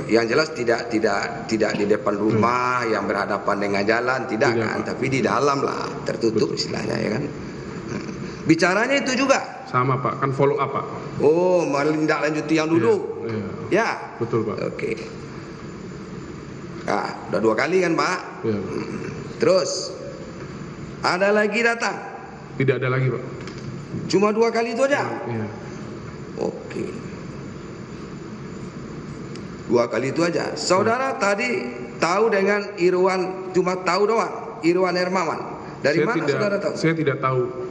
Yang jelas tidak di depan rumah yang berhadapan dengan jalan, tidak kan? Tapi di dalam lah, tertutup istilahnya ya kan. Bicaranya itu juga. Sama, Pak. Kan follow up, Pak. Oh, menindaklanjuti yang dulu. Iya. Ya. Betul, Pak. Oke. Ah, udah 2 kali kan, Pak? Iya. Terus ada lagi datang. Tidak ada lagi, Pak. Cuma 2 kali itu aja. Iya. Oke. 2 kali itu aja. Saudara tadi tahu dengan Irwan, cuma tahu doang. Irwan Hermawan. Dari mana saudara tahu? Saya tidak tahu.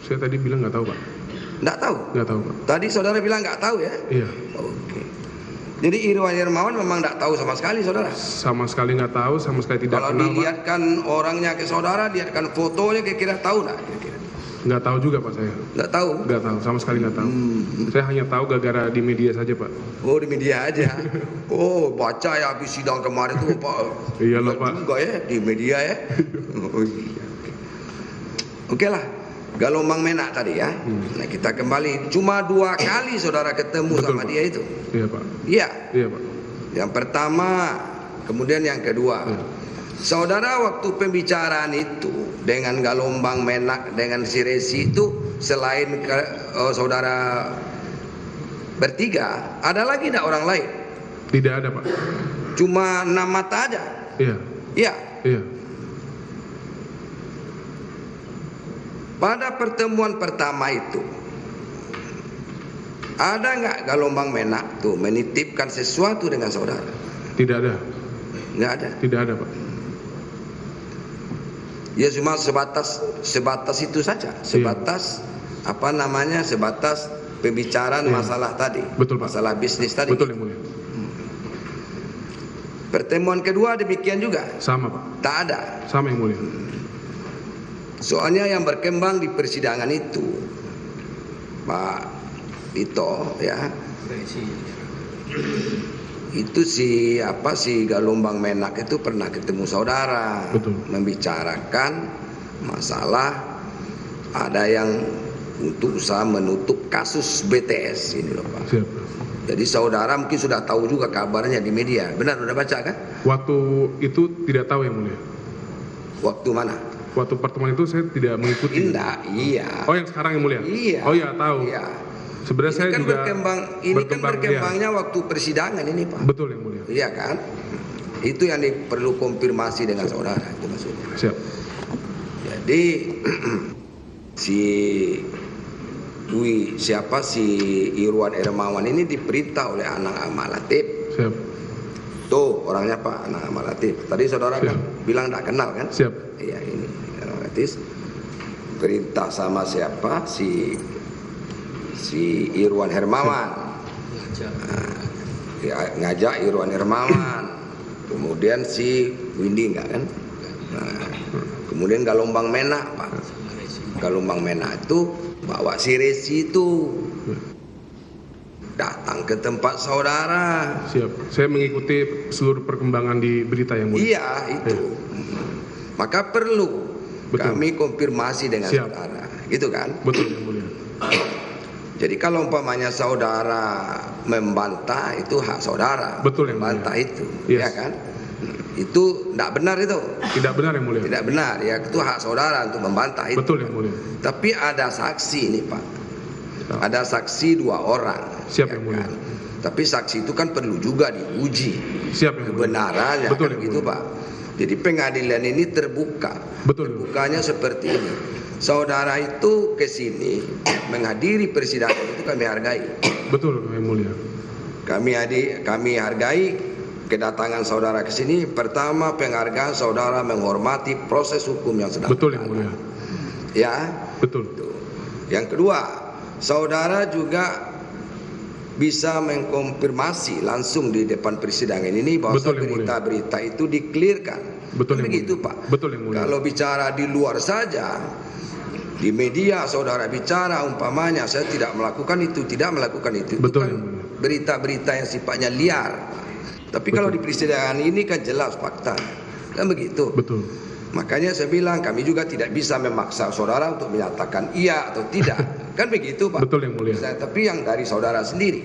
Saya tadi bilang nggak tahu, Pak. Nggak tahu? Nggak tahu, Pak. Tadi saudara bilang nggak tahu ya? Iya. Oke. Jadi Irwan Hermawan memang nggak tahu sama sekali saudara? Sama sekali nggak tahu, sama sekali tidak Kalau kenal, Pak. dilihatkan orangnya ke saudara, lihatkan fotonya, kira-kira tahu nggak? Kira-kira? Nggak tahu juga, Pak, saya. Nggak tahu? Nggak tahu, sama sekali nggak tahu. Saya hanya tahu gara-gara di media saja, Pak. Oh, di media aja. Oh, baca ya habis sidang kemarin tuh, Pak. Iya loh, Pak. Juga ya di media ya. Oh, iya. Oke lah. Galombang Menak tadi ya. Nah, kita kembali. Cuma 2 kali saudara ketemu Betul, sama Pak. dia itu. Iya, Pak. Iya. Iya, Pak. Yang pertama, kemudian yang kedua. Iya. Saudara waktu pembicaraan itu dengan Galombang Menak dengan si Resi itu selain saudara bertiga, ada lagi tidak orang lain? Tidak ada, Pak. Cuma 6 mata aja. Iya. Iya. Iya. Pada pertemuan pertama itu, ada nggak Galombang Menak tuh menitipkan sesuatu dengan saudara? Tidak ada. Nggak ada. Tidak ada, Pak. Ya cuma sebatas itu saja. Sebatas apa namanya? Sebatas pembicaraan masalah tadi. Betul, Pak. Masalah bisnis tadi. Betul, yang mulia. Pertemuan kedua demikian juga. Sama, Pak. Tak ada. Sama, yang mulia. Soalnya yang berkembang di persidangan itu, Pak Dito ya, itu si Galombang Menak itu pernah ketemu saudara. Betul. Membicarakan masalah ada yang untuk usaha menutup kasus BTS ini loh, Pak. Siap. Jadi saudara mungkin sudah tahu juga kabarnya di media. Benar, udah baca kan? Waktu itu tidak tahu, yang mulia. Waktu mana? Waktu pertemuan itu saya tidak mengikuti. Indah, iya. Oh, yang sekarang, yang mulia? Iya. Oh iya, tahu. Iya. Sebenarnya saya juga berkembangnya waktu persidangan ini, Pak. Betul, yang mulia. Iya kan? Itu yang perlu konfirmasi dengan saudara itu maksudnya. Siap. Jadi si Irwan Hermawan ini diperintah oleh anak Ahmad Latif. Siap. Tuh orangnya Pak anak Ahmad Latif. Tadi saudara kan bilang tak kenal kan? Siap. Iya, ini Latif perintah sama siapa? Si Irwan Hermawan. Ngajak Irwan Hermawan. Kemudian si Windy enggak kan? Nah, kemudian Galombang Menak, Pak. Galombang Menak itu bawa si Resi itu datang ke tempat saudara. Siap. Saya mengikuti seluruh perkembangan di berita, yang mulia. Iya, itu. Maka perlu kami konfirmasi dengan Siap. saudara. Gitu kan? Betul, yang mulia. Jadi kalau umpamanya saudara membantah, itu hak saudara. Betul, yang membantah mulia. itu, Yes. ya kan? Itu tidak benar itu. Tidak benar, yang mulia. Tidak benar, ya itu hak saudara untuk membantah itu. Betul, yang mulia. Tapi ada saksi ini, Pak. Ada saksi 2 orang. Siap, yang mulia. kan? Tapi saksi itu kan perlu juga diuji Siap, yang mulia. kebenarannya. Betul, kan yang gitu, mulia. Pak. Jadi pengadilan ini terbuka. Betul. Terbukanya seperti ini. Saudara itu ke sini menghadiri persidangan itu kami hargai. Betul, yang mulia. Kami hargai kedatangan saudara ke sini. Pertama, penghargaan saudara menghormati proses hukum yang sedang Betul, yang mulia. ya. Betul. Yang kedua, saudara juga bisa mengkonfirmasi langsung di depan persidangan ini bahwa Betul, yang mulia. berita-berita itu diklirkan. Betul, yang Begitu, mulia. Pak. Betul, yang mulia. Kalau bicara di luar saja, Di media saudara bicara umpamanya saya tidak melakukan itu, tidak melakukan itu. Itu Betul, kan yang mulia. berita-berita yang sifatnya liar. Tapi kalau di persidangan ini kan jelas fakta. Kan begitu. Betul. Makanya saya bilang kami juga tidak bisa memaksa saudara untuk menyatakan iya atau tidak. Kan begitu Pak. Betul, yang mulia. Tapi yang dari saudara sendiri.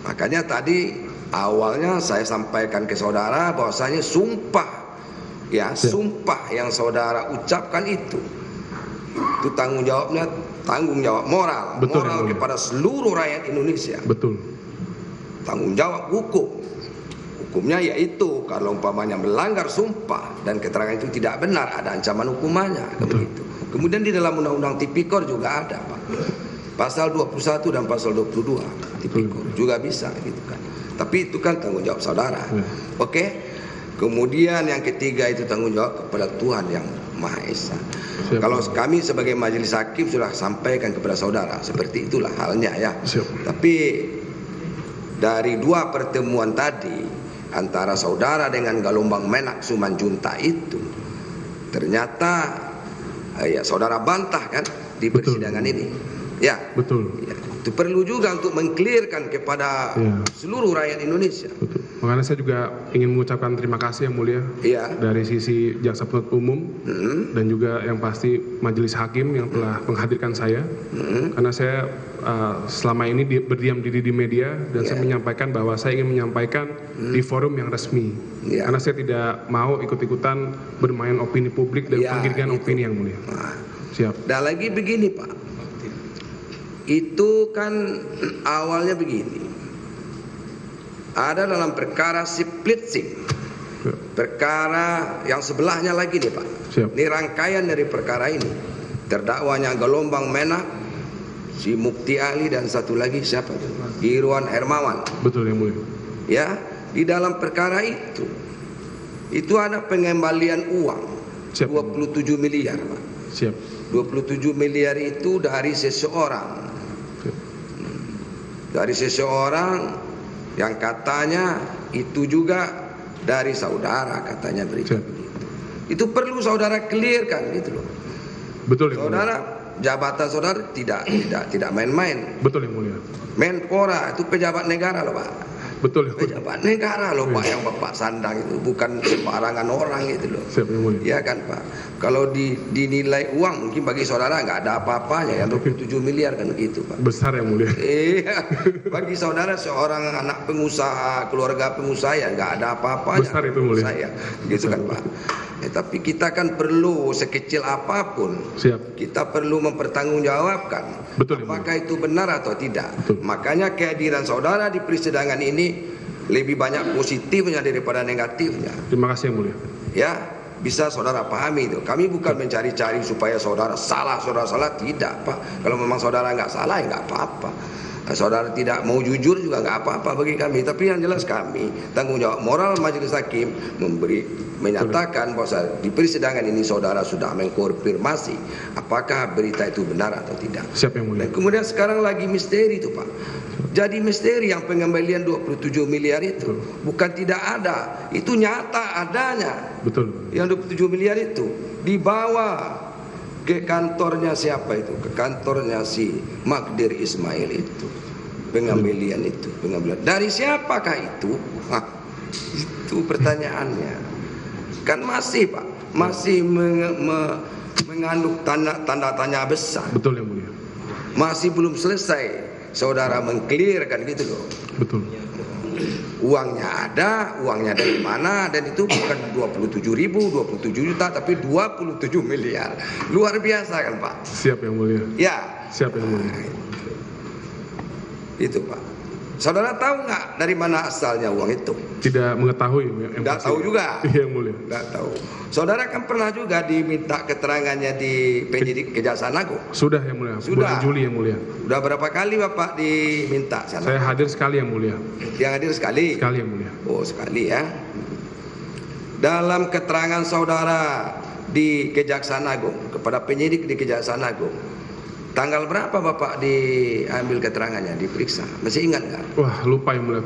Makanya tadi awalnya saya sampaikan ke saudara bahwasanya sumpah, ya sumpah yang saudara ucapkan itu tanggung jawabnya tanggung jawab moral. Betul, Moral yang mulia. kepada seluruh rakyat Indonesia. Betul. Tanggung jawab hukum. Hukumnya yaitu kalau umpamanya melanggar sumpah dan keterangan itu tidak benar, ada ancaman hukumannya. Begitu. Kemudian di dalam Undang-Undang Tipikor juga ada Pak. Pasal 21 dan pasal 22 Tipikor juga bisa gitu kan. Tapi itu kan tanggung jawab saudara. Oke. Kemudian yang ketiga itu tanggung jawab kepada Tuhan yang Maha Esa. Siap. Kalau kami sebagai majelis hakim sudah sampaikan kepada saudara, seperti itulah halnya ya. Siap. Tapi dari dua pertemuan tadi antara saudara dengan Galombang Menak Sumanjunta itu ternyata ya saudara bantah kan di Betul. persidangan ini. Ya. Betul. Ya, itu perlu juga untuk mengclearkan kepada Ya. seluruh rakyat Indonesia. Betul. Makanya saya juga ingin mengucapkan terima kasih yang mulia Iya. dari sisi jaksa penuntut umum dan juga yang pasti majelis hakim yang telah menghadirkan saya karena saya selama ini berdiam diri di media dan saya menyampaikan bahwa saya ingin menyampaikan di forum yang resmi Iya. karena saya tidak mau ikut-ikutan bermain opini publik dan Iya, penggiringan gitu. opini yang mulia. Nah, Siap. dan lagi begini Pak, itu kan awalnya begini, ada dalam perkara Siplitsing, perkara yang sebelahnya lagi nih Pak. Siap. Ini rangkaian dari perkara ini. Terdakwanya Galombang Menak, si Mukti Ali dan satu lagi siapa itu? Irwan Hermawan. Betul yang mulia. Ya, di dalam perkara itu ada pengembalian uang. Siap. 27 miliar Pak. Siap. 27 miliar itu dari seseorang. Dari seseorang yang katanya itu juga dari saudara, katanya berita Siap. begitu. Itu perlu saudara clearkan gitu loh. Betul yang mulia. Saudara, jabatan saudara tidak main-main. Betul yang mulia. Menpora itu pejabat negara loh Pak. Betul yang mulia. Pejabat negara loh Pak yang Bapak sandang itu, bukan sembarangan orang gitu loh. Siap yang mulia. Iya kan Pak. Kalau dinilai uang mungkin bagi saudara nggak ada apa-apanya, yang 27 miliar kan gitu Pak. Besar yang mulia. Iya, bagi saudara seorang anak pengusaha, keluarga pengusaha ya nggak ada apa-apanya. Besar itu mulia. Saya, gitu kan Pak. Tapi kita kan perlu sekecil apapun, Siap. kita perlu mempertanggungjawabkan Betul, Ibu. apakah itu benar atau tidak. Betul. Makanya kehadiran saudara di persidangan ini lebih banyak positifnya daripada negatifnya. Terima kasih yang mulia. Ya, bisa saudara pahami itu. Kami bukan mencari-cari supaya saudara salah, tidak Pak. Kalau memang saudara nggak salah ya nggak apa-apa. Saudara tidak mau jujur juga nggak apa-apa bagi kami. Tapi yang jelas kami tanggung jawab moral majelis hakim menyatakan bahwa di persidangan ini saudara sudah mengkonfirmasi apakah berita itu benar atau tidak. Siap yang mulia. Dan kemudian sekarang lagi misteri itu Pak. Jadi misteri yang pengembalian 27 miliar itu bukan tidak ada, itu nyata adanya. Betul. Yang 27 miliar itu dibawa ke kantornya siapa itu? Ke kantornya si Magdir Ismail itu. Pengembalian itu, pengembalian. Dari siapakah itu? Hah, itu pertanyaannya. Kan masih Pak, masih mengandung tanda tanya besar. Betul yang mulia. Masih belum selesai saudara mengclearkan gitu loh. Betul. Uangnya ada, uangnya dari mana, dan itu bukan 27 juta tapi 27 miliar. Luar biasa kan Pak? Siap yang mulia. Ya. Siap yang mulia. Itu Pak. Saudara tahu nggak dari mana asalnya uang itu? Tidak mengetahui yang Nggak pasti. tahu juga. Iya yang mulia. Nggak tahu. Saudara kan pernah juga diminta keterangannya di penyidik Kejaksaan Agung. Sudah yang mulia. Sudah. Bulan Juli yang mulia. Udah berapa kali Bapak diminta sana? Saya hadir sekali yang mulia. Yang hadir sekali? Sekali yang mulia. Oh sekali ya. Dalam keterangan saudara di Kejaksaan Agung kepada penyidik di Kejaksaan Agung, tanggal berapa Bapak diambil keterangannya, diperiksa? Masih ingat nggak? Wah lupa yang mulia.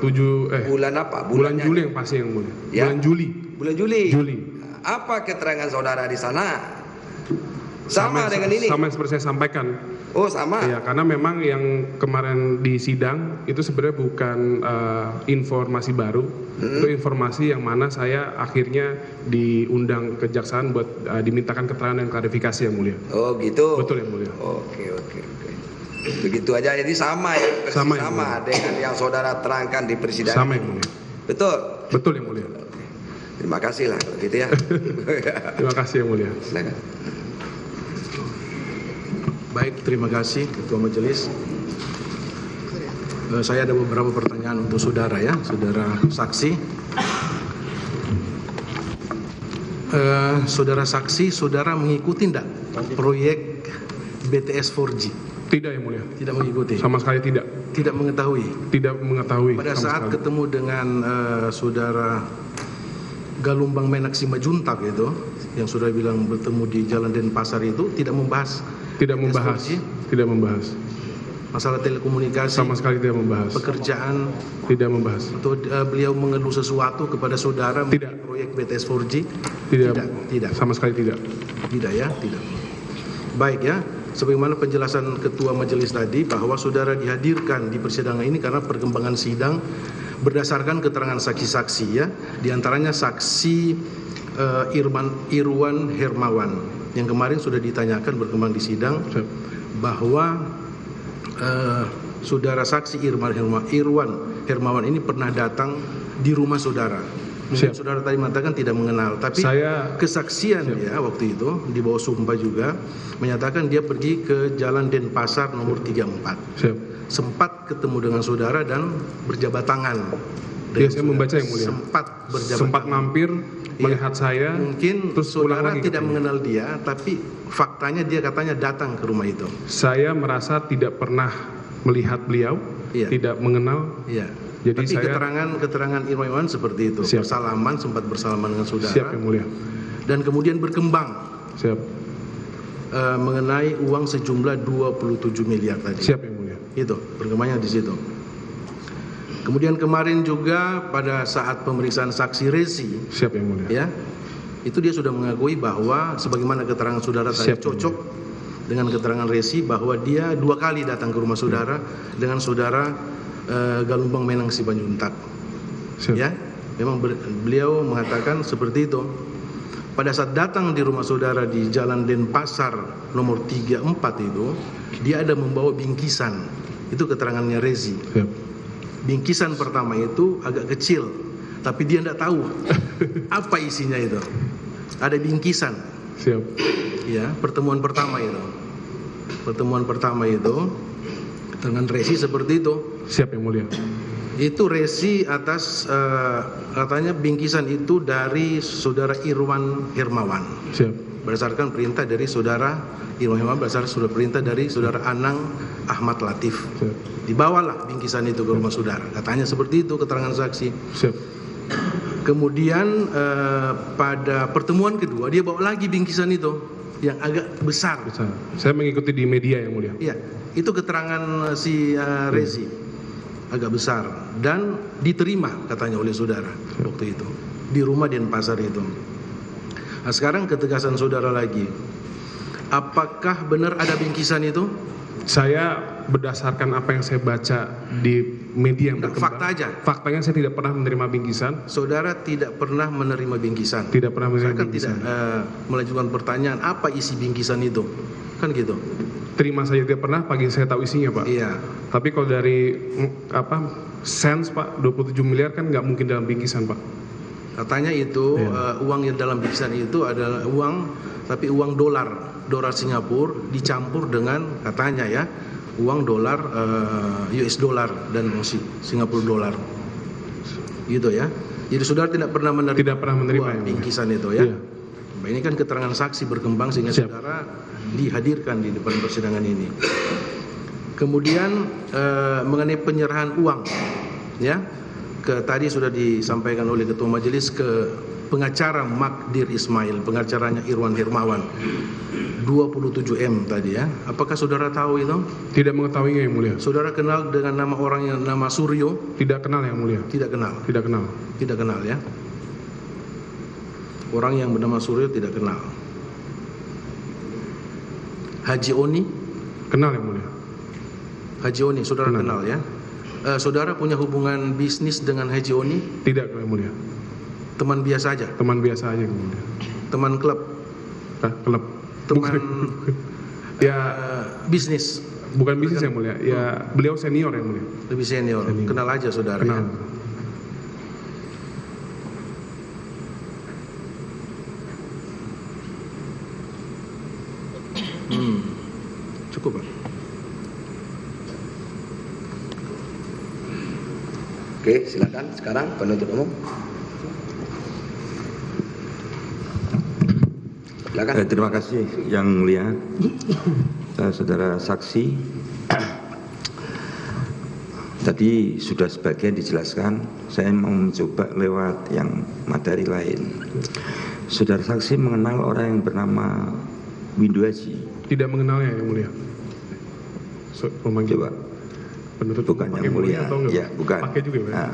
Bulan apa? Bulan Bulannya? Juli yang pasti yang mulia. Ya? Bulan Juli. Bulan Juli. Juli. Apa keterangan saudara di sana? Sama dengan ini. Sama yang seperti saya sampaikan. Oh, sama. Ya, karena memang yang kemarin di sidang itu sebenarnya bukan informasi baru. Itu informasi yang mana saya akhirnya diundang kejaksaan buat dimintakan keterangan dan klarifikasi, Yang Mulia. Oh, gitu. Betul, Yang Mulia. Oke. Begitu aja, jadi sama ya, persis Sama, sama, Yang Mulia. dengan yang saudara terangkan di persidangan. Sama, Yang Mulia. Betul. Betul, Yang Mulia. Terima kasih lah kalau gitu ya. Terima kasih, Yang Mulia. Silakan. Baik, terima kasih Ketua Majelis. Saya ada beberapa pertanyaan untuk saudara ya, saudara saksi. Saudara saksi, saudara mengikuti enggak proyek BTS 4G? Tidak, Yang Mulia. Tidak mengikuti? Sama sekali tidak. Tidak mengetahui? Tidak mengetahui. Pada sama saat sekali. ketemu dengan saudara Galumbang Menak Simajuntak itu, yang sudah bilang bertemu di Jalan Denpasar itu, tidak membahas? Tidak membahas. 4G? Tidak membahas. Masalah telekomunikasi? Sama sekali tidak membahas. Pekerjaan? Tidak membahas. Atau beliau mengeluh sesuatu kepada saudara mengenai Tidak. proyek BTS 4G? Tidak. Sama sekali tidak. Tidak ya, tidak. Baik ya, sebagaimana penjelasan Ketua Majelis tadi bahwa saudara dihadirkan di persidangan ini karena perkembangan sidang berdasarkan keterangan saksi-saksi ya, diantaranya saksi Irwan Hermawan yang kemarin sudah ditanyakan berkembang di sidang bahwa saudara saksi Irwan Hermawan ini pernah datang di rumah saudara. Mungkin saudara tadi mengatakan tidak mengenal, tapi kesaksian dia waktu itu di bawah sumpah juga menyatakan dia pergi ke Jalan Denpasar nomor 34. Sempat ketemu dengan saudara dan berjabat tangan. Iya, saya membaca, Yang Mulia. Sempat mampir melihat saya. Mungkin terus saudara lagi tidak mengenal dia, tapi faktanya dia katanya datang ke rumah itu. Saya merasa tidak pernah melihat beliau, tidak mengenal. Iya. Jadi tapi keterangan Irwan seperti itu. Bersalaman, sempat bersalaman dengan saudara. Siap, Yang Mulia. Dan kemudian berkembang. Siap. Mengenai uang sejumlah 27 miliar tadi. Siap, Yang Mulia. Itu perkembangannya di situ. Kemudian kemarin juga pada saat pemeriksaan saksi Resi. Siap, Yang Mulia. Ya, itu dia sudah mengakui bahwa sebagaimana keterangan saudara tadi cocok dengan keterangan Resi bahwa dia 2 kali datang ke rumah saudara dengan saudara Galumbang Menang Simanjuntak. Ya, memang beliau mengatakan seperti itu. Pada saat datang di rumah saudara di Jalan Denpasar nomor 34 itu, dia ada membawa bingkisan. Itu keterangannya Rezi. Bingkisan pertama itu agak kecil, tapi dia tidak tahu apa isinya itu. Ada bingkisan. Siap. Ya, pertemuan pertama itu. Pertemuan pertama itu dengan Resi seperti itu. Siap, Yang Mulia. Itu Resi atas katanya bingkisan itu dari saudara Irwan Hermawan. Siap. Berdasarkan perintah dari saudara Irwan Hermawan, berdasarkan sudah perintah dari saudara Anang Ahmad Latif. Siap. Dibawalah bingkisan itu ke rumah saudara. Katanya seperti itu keterangan saksi. Siap. Kemudian pada pertemuan kedua dia bawa lagi bingkisan itu yang agak besar. Saya mengikuti di media, Yang Mulia. Iya, itu keterangan si Rezi. Agak besar dan diterima katanya oleh saudara waktu itu di rumah Denpasar itu. Nah, sekarang ketegasan saudara lagi, apakah benar ada bingkisan itu? Saya berdasarkan apa yang saya baca di media yang berkembang. Fakta aja. Faktanya saya tidak pernah menerima bingkisan. Saudara tidak pernah menerima bingkisan. Tidak pernah menerima bingkisan. Tidak melanjutkan pertanyaan apa isi bingkisan itu, kan gitu. Terima saja tidak pernah, pagi saya tahu isinya, Pak. Iya. Tapi kalau dari sense, Pak, 27 miliar kan nggak mungkin dalam bingkisan, Pak. Katanya itu uang yang dalam bingkisan itu adalah uang, tapi uang dolar Singapura dicampur dengan katanya ya uang dolar US dollar dan Singapura dolar, gitu ya. Jadi saudara tidak pernah menerima bingkisan itu ya. Iya. Nah, ini kan keterangan saksi berkembang sehingga saudara dihadirkan di depan persidangan ini. Kemudian mengenai penyerahan uang, ya, tadi sudah disampaikan oleh Ketua Majelis ke pengacara Magdir Ismail, pengacaranya Irwan Hermawan, 27M tadi ya. Apakah saudara tahu itu? Tidak mengetahuinya, Yang Mulia. Saudara kenal dengan nama orang yang nama Suryo? Tidak kenal, Yang Mulia. Tidak kenal. Tidak kenal. Tidak kenal ya. Orang yang bernama Suryo tidak kenal. Haji Oni? Kenal yang mulia. Haji Oni, saudara kenal ya? Saudara punya hubungan bisnis dengan Haji Oni? Tidak yang mulia. Teman biasa aja? Teman biasa aja yang mulia. Teman klub? Klub. Teman ya bisnis? Bukan bisnis yang mulia. Ya beliau senior yang mulia. Lebih senior. Kenal aja saudara. Kenal. Ya? Cukup Pak. Oke, silakan sekarang penuntut umum. Silakan. Terima kasih yang mulia, saudara saksi. Tadi sudah sebagian dijelaskan, saya mau mencoba lewat yang materi lain. Saudara saksi mengenal orang yang bernama Windu Haji? Tidak mengenalnya yang mulia. Coba. Penuntut bukan yang mulia, ya bukan. Pakai juga Pak. Nah.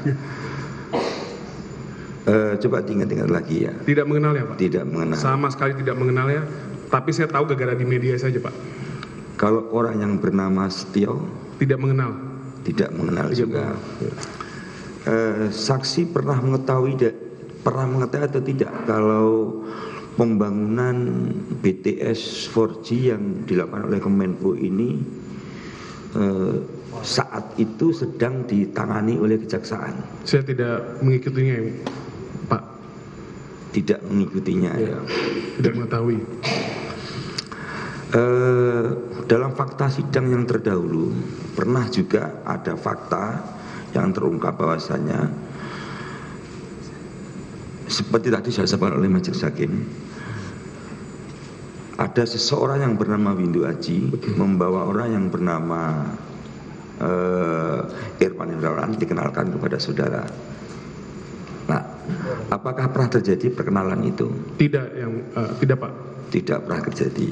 Coba diingat-ingat lagi ya. Tidak mengenalnya Pak? Tidak mengenal. Sama sekali tidak mengenalnya, tapi saya tahu gara-gara di media saja Pak. Kalau orang yang bernama Setio? Tidak mengenal. Tidak mengenal juga. Saksi pernah mengetahui atau tidak kalau pembangunan BTS 4G yang dilakukan oleh Kemenpo ini saat itu sedang ditangani oleh kejaksaan? Saya tidak mengikutinya Pak. Tidak mengikutinya ya. Tidak mengetahui. Dalam fakta sidang yang terdahulu pernah juga ada fakta yang terungkap bahwasanya seperti tadi saya sampaikan oleh Majelis Hakim, ada seseorang yang bernama Windu Haji membawa orang yang bernama Irfan Indrawan dikenalkan kepada saudara. Nah, apakah pernah terjadi perkenalan itu? Tidak Pak. Tidak pernah terjadi.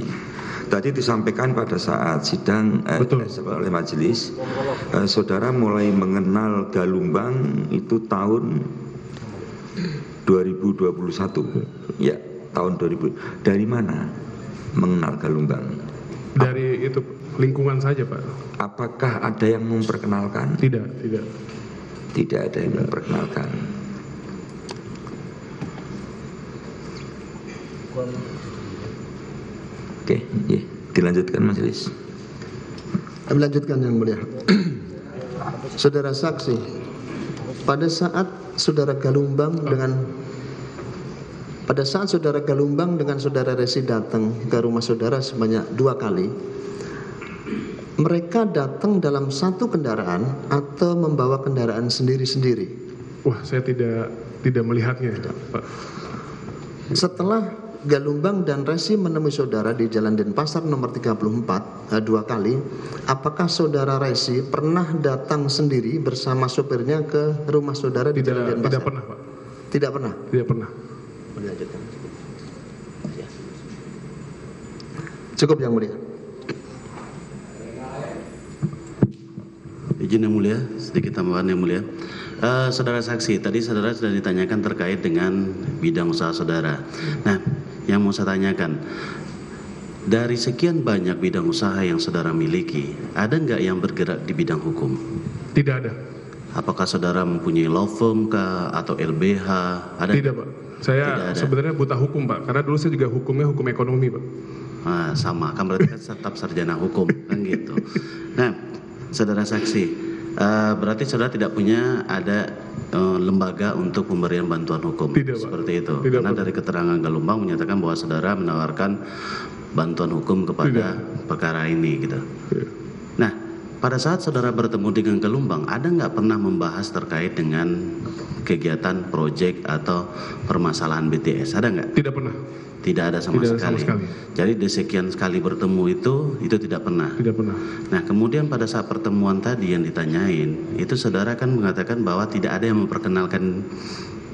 Tadi disampaikan pada saat sidang oleh majelis, saudara mulai mengenal Galumbang itu tahun 2021. Ya, tahun 2000. Dari mana mengenal Galumbang? Dari itu lingkungan saja Pak. Apakah ada yang memperkenalkan? Tidak. Tidak ada yang memperkenalkan. Oke, ya, dilanjutkan majelis. Melanjutkan yang mulia. Saudara saksi, pada saat saudara Galumbang dengan saudara Resi datang ke rumah saudara sebanyak 2 kali, mereka datang dalam satu kendaraan atau membawa kendaraan sendiri-sendiri? Wah, saya tidak melihatnya Pak. Setelah Galumbang dan Resi menemui saudara di Jalan Denpasar nomor 34 2 kali, apakah saudara Resi pernah datang sendiri bersama sopirnya ke rumah saudara di Jalan Denpasar? Tidak pernah Pak. Tidak pernah? Tidak pernah. Melanjutkan. Cukup yang mulia. Izin yang mulia, sedikit tambahan yang mulia. Saudara saksi, tadi saudara sudah ditanyakan terkait dengan bidang usaha saudara. Nah, yang mau saya tanyakan, dari sekian banyak bidang usaha yang saudara miliki, ada nggak yang bergerak di bidang hukum? Tidak ada. Apakah saudara mempunyai law firm kah atau LBH? Ada? Tidak Pak. Saya sebenarnya buta hukum Pak, karena dulu saya juga hukum ekonomi Pak. Sama, kan berarti kan tetap sarjana hukum kan gitu. Nah, saudara saksi, berarti saudara tidak punya ada lembaga untuk pemberian bantuan hukum? Tidak, seperti Pak. itu. Tidak, karena Pak. dari keterangan Galumbang menyatakan bahwa saudara menawarkan bantuan hukum kepada perkara ini gitu. Tidak. Nah, pada saat saudara bertemu dengan Galumbang, ada nggak pernah membahas terkait dengan kegiatan proyek atau permasalahan BTS? Ada nggak? Tidak pernah. Tidak ada sama sekali. Jadi di sekian sekali bertemu itu tidak pernah. Tidak pernah. Nah, kemudian pada saat pertemuan tadi yang ditanyain, itu saudara kan mengatakan bahwa tidak ada yang memperkenalkan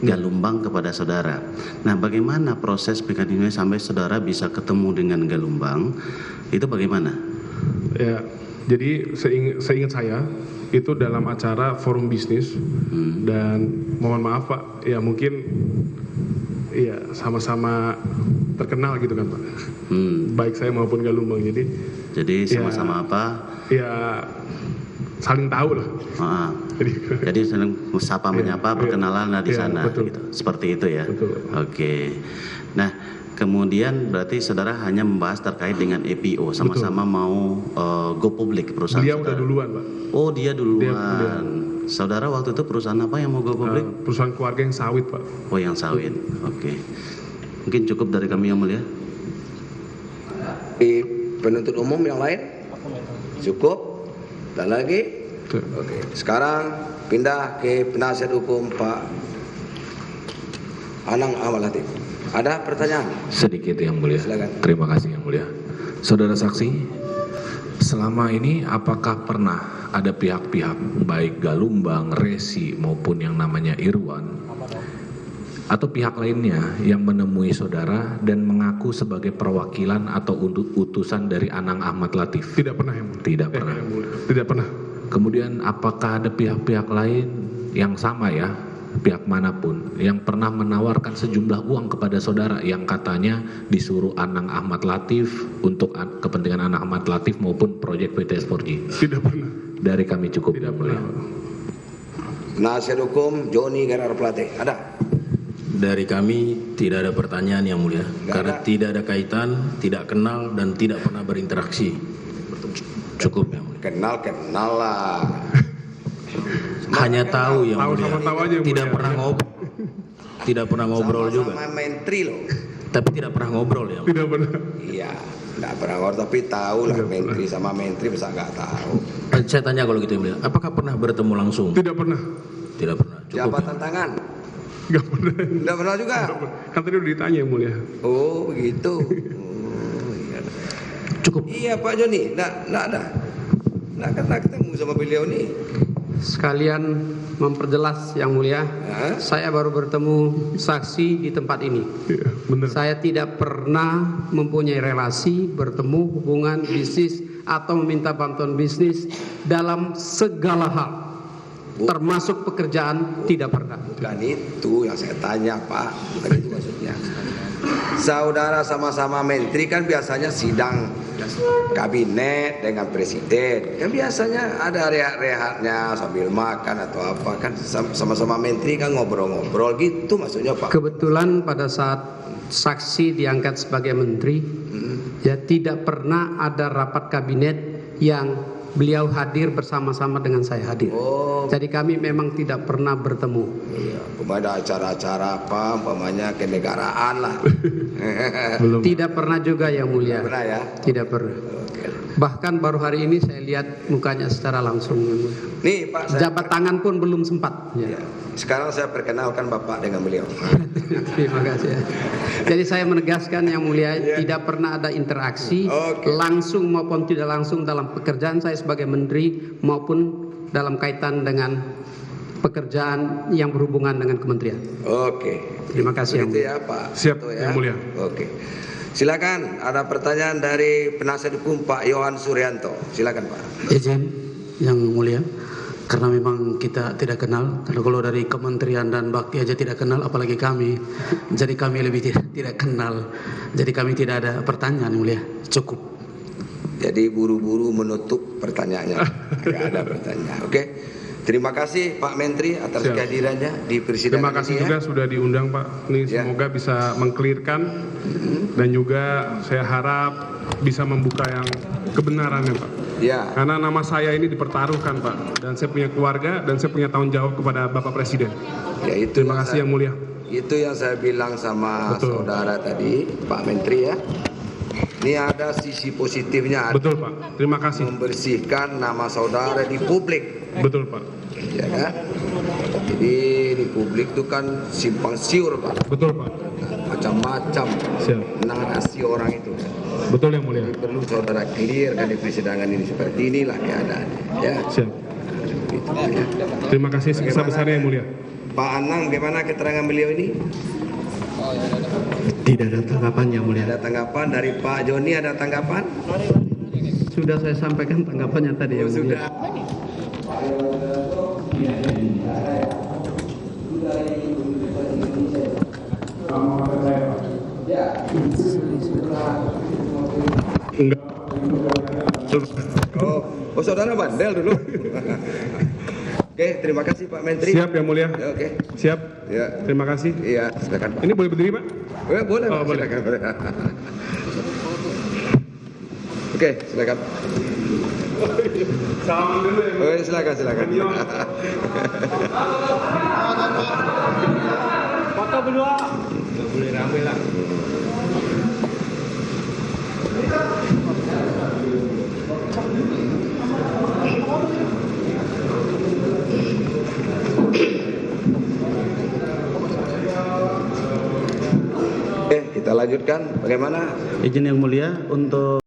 Galumbang kepada saudara. Nah, bagaimana proses mekanisme sampai saudara bisa ketemu dengan Galumbang? Itu bagaimana? Ya, jadi seingat saya itu dalam acara forum bisnis dan mohon maaf Pak, ya mungkin Iya, sama-sama terkenal gitu kan Pak. Baik saya maupun Galumbang. Jadi sama-sama apa? Ya saling tahu lah. Jadi saling sapa menyapa, perkenalan di sana. Betul. Gitu. Seperti itu ya. Betul. Oke. Nah, kemudian berarti saudara hanya membahas terkait dengan EPO, sama-sama mau go public perusahaan. Dia saudara. udah duluan Pak. Oh, dia duluan. Saudara waktu itu perusahaan apa yang mau go public? Perusahaan keluarga yang sawit Pak. Oh, yang sawit. Oke. Mungkin cukup dari kami yang mulia. Di penuntut umum yang lain? Cukup? Dan lagi? Oke. Sekarang pindah ke penasihat hukum Pak Anang Ahmad Latif. Ada pertanyaan? Sedikit yang mulia. Silakan. Terima kasih yang mulia. Saudara saksi, selama ini apakah pernah ada pihak-pihak baik Galumbang, Resi maupun yang namanya Irwan atau pihak lainnya yang menemui saudara dan mengaku sebagai perwakilan atau utusan dari Anang Ahmad Latif? Tidak pernah yang mulia. Tidak pernah. Tidak pernah. Kemudian apakah ada pihak-pihak lain yang sama ya, pihak manapun yang pernah menawarkan sejumlah uang kepada saudara yang katanya disuruh Anang Ahmad Latif untuk kepentingan Anang Ahmad Latif maupun proyek PTS 4G? Tidak pernah. Dari kami cukup. Tidak pernah. Penasihat hukum Joni Gerar Plate. Ada? Dari kami tidak ada pertanyaan yang mulia. Karena tidak ada kaitan, tidak kenal dan tidak pernah berinteraksi. Cukup yang mulia. Kenal lah. Hanya tahu yang Tahu mulia. sama tahu aja yang Tidak mulia. pernah ngobrol. Tidak pernah ngobrol juga. Sama menteri loh. Tapi tidak pernah ngobrol ya. Tidak pernah. Iya. Nggak pernah ngobrol tapi tahu lah menteri sama menteri masa nggak tahu. Saya tanya kalau gitu yang mulia. Apakah pernah bertemu langsung? Tidak pernah. Tidak pernah. Cukup. Jabatan tangan? Nggak pernah. Nggak pernah juga? Kan tadi udah ditanya yang mulia. Oh begitu. Oh, iya. Cukup. Iya Pak Joni. Nggak ada. Nggak pernah ketemu sama beliau nih. Sekalian memperjelas yang mulia, saya baru bertemu saksi di tempat ini. Iya, benar. Saya tidak pernah mempunyai relasi, bertemu, hubungan bisnis atau meminta bantuan bisnis dalam segala hal, termasuk pekerjaan, tidak pernah. Bukan itu yang saya tanya Pak, bukan itu maksudnya. Saudara sama-sama menteri kan biasanya sidang kabinet dengan presiden. Kan biasanya ada rehat-rehatnya sambil makan atau apa kan sama-sama menteri kan ngobrol-ngobrol gitu maksudnya Pak. Kebetulan pada saat saksi diangkat sebagai menteri, ya tidak pernah ada rapat kabinet yang beliau hadir bersama-sama dengan saya hadir. Jadi kami memang tidak pernah bertemu. Iya, ada acara-acara apa, umpamanya kenegaraan lah. Tidak pernah juga yang mulia. Pernah ya? Tidak pernah. Bahkan baru hari ini saya lihat mukanya secara langsung. Nih Pak, jabat tangan pun belum sempat. Ya. Sekarang saya perkenalkan Bapak dengan beliau. Terima kasih. Jadi saya menegaskan yang mulia tidak pernah ada interaksi langsung maupun tidak langsung dalam pekerjaan saya sebagai menteri maupun dalam kaitan dengan pekerjaan yang berhubungan dengan kementerian. Oke. Terima kasih yang mulia. mulia. Ya Pak. Siap ya? yang mulia. Oke. Silakan ada pertanyaan dari penasihat hukum Pak Yohan Suryanto. Silakan Pak. Izin yang mulia. Karena memang kita tidak kenal, karena kalau dari kementerian dan bakti aja tidak kenal, apalagi kami. Jadi kami lebih tidak kenal. Jadi kami tidak ada pertanyaan yang mulia. Cukup. Jadi buru-buru menutup pertanyaannya. Tidak ada pertanyaan. Oke. Terima kasih Pak Menteri atas kehadirannya di persidangan. Terima kasih juga sudah diundang Pak. Ini semoga bisa mengklirkan dan juga saya harap bisa membuka yang kebenarannya Pak. Ya. Karena nama saya ini dipertaruhkan Pak, dan saya punya keluarga dan saya punya tanggung jawab kepada Bapak Presiden. Ya, itu terima kasih yang mulia. Itu yang saya bilang sama saudara tadi, Pak Menteri ya. Ini ada sisi positifnya. Betul Pak. Terima kasih. Membersihkan nama saudara di publik. Betul Pak. Ya kan? Jadi di publik itu kan simpang siur Pak. Betul Pak. Macam-macam narasi orang itu. Betul yang mulia. Jadi perlu saudara clear kan di persidangan ini seperti inilah keadaannya. Ya. Siap. Gitu, ya. Terima kasih sebesar-besarnya yang mulia. Pak Anang, bagaimana keterangan beliau ini? Tidak ada tanggapan yang mulia. Ada tanggapan dari Pak Joni, ada tanggapan? Sudah saya sampaikan tanggapannya tadi yang mulia. Oh, saudara bandel dulu. Oke, terima kasih Pak Menteri. Siap yang mulia. Ya, oke. Siap. Ya. Terima kasih. Iya, silakan Pak. Ini boleh berdiri Pak? Boleh, Oh, Pak. boleh. Silakan. Oke, silakan. Salam dulu ya. Oh, silakan. Foto berdua. Nggak boleh rame lah. Oke, kita lanjutkan. Bagaimana? Izin yang mulia untuk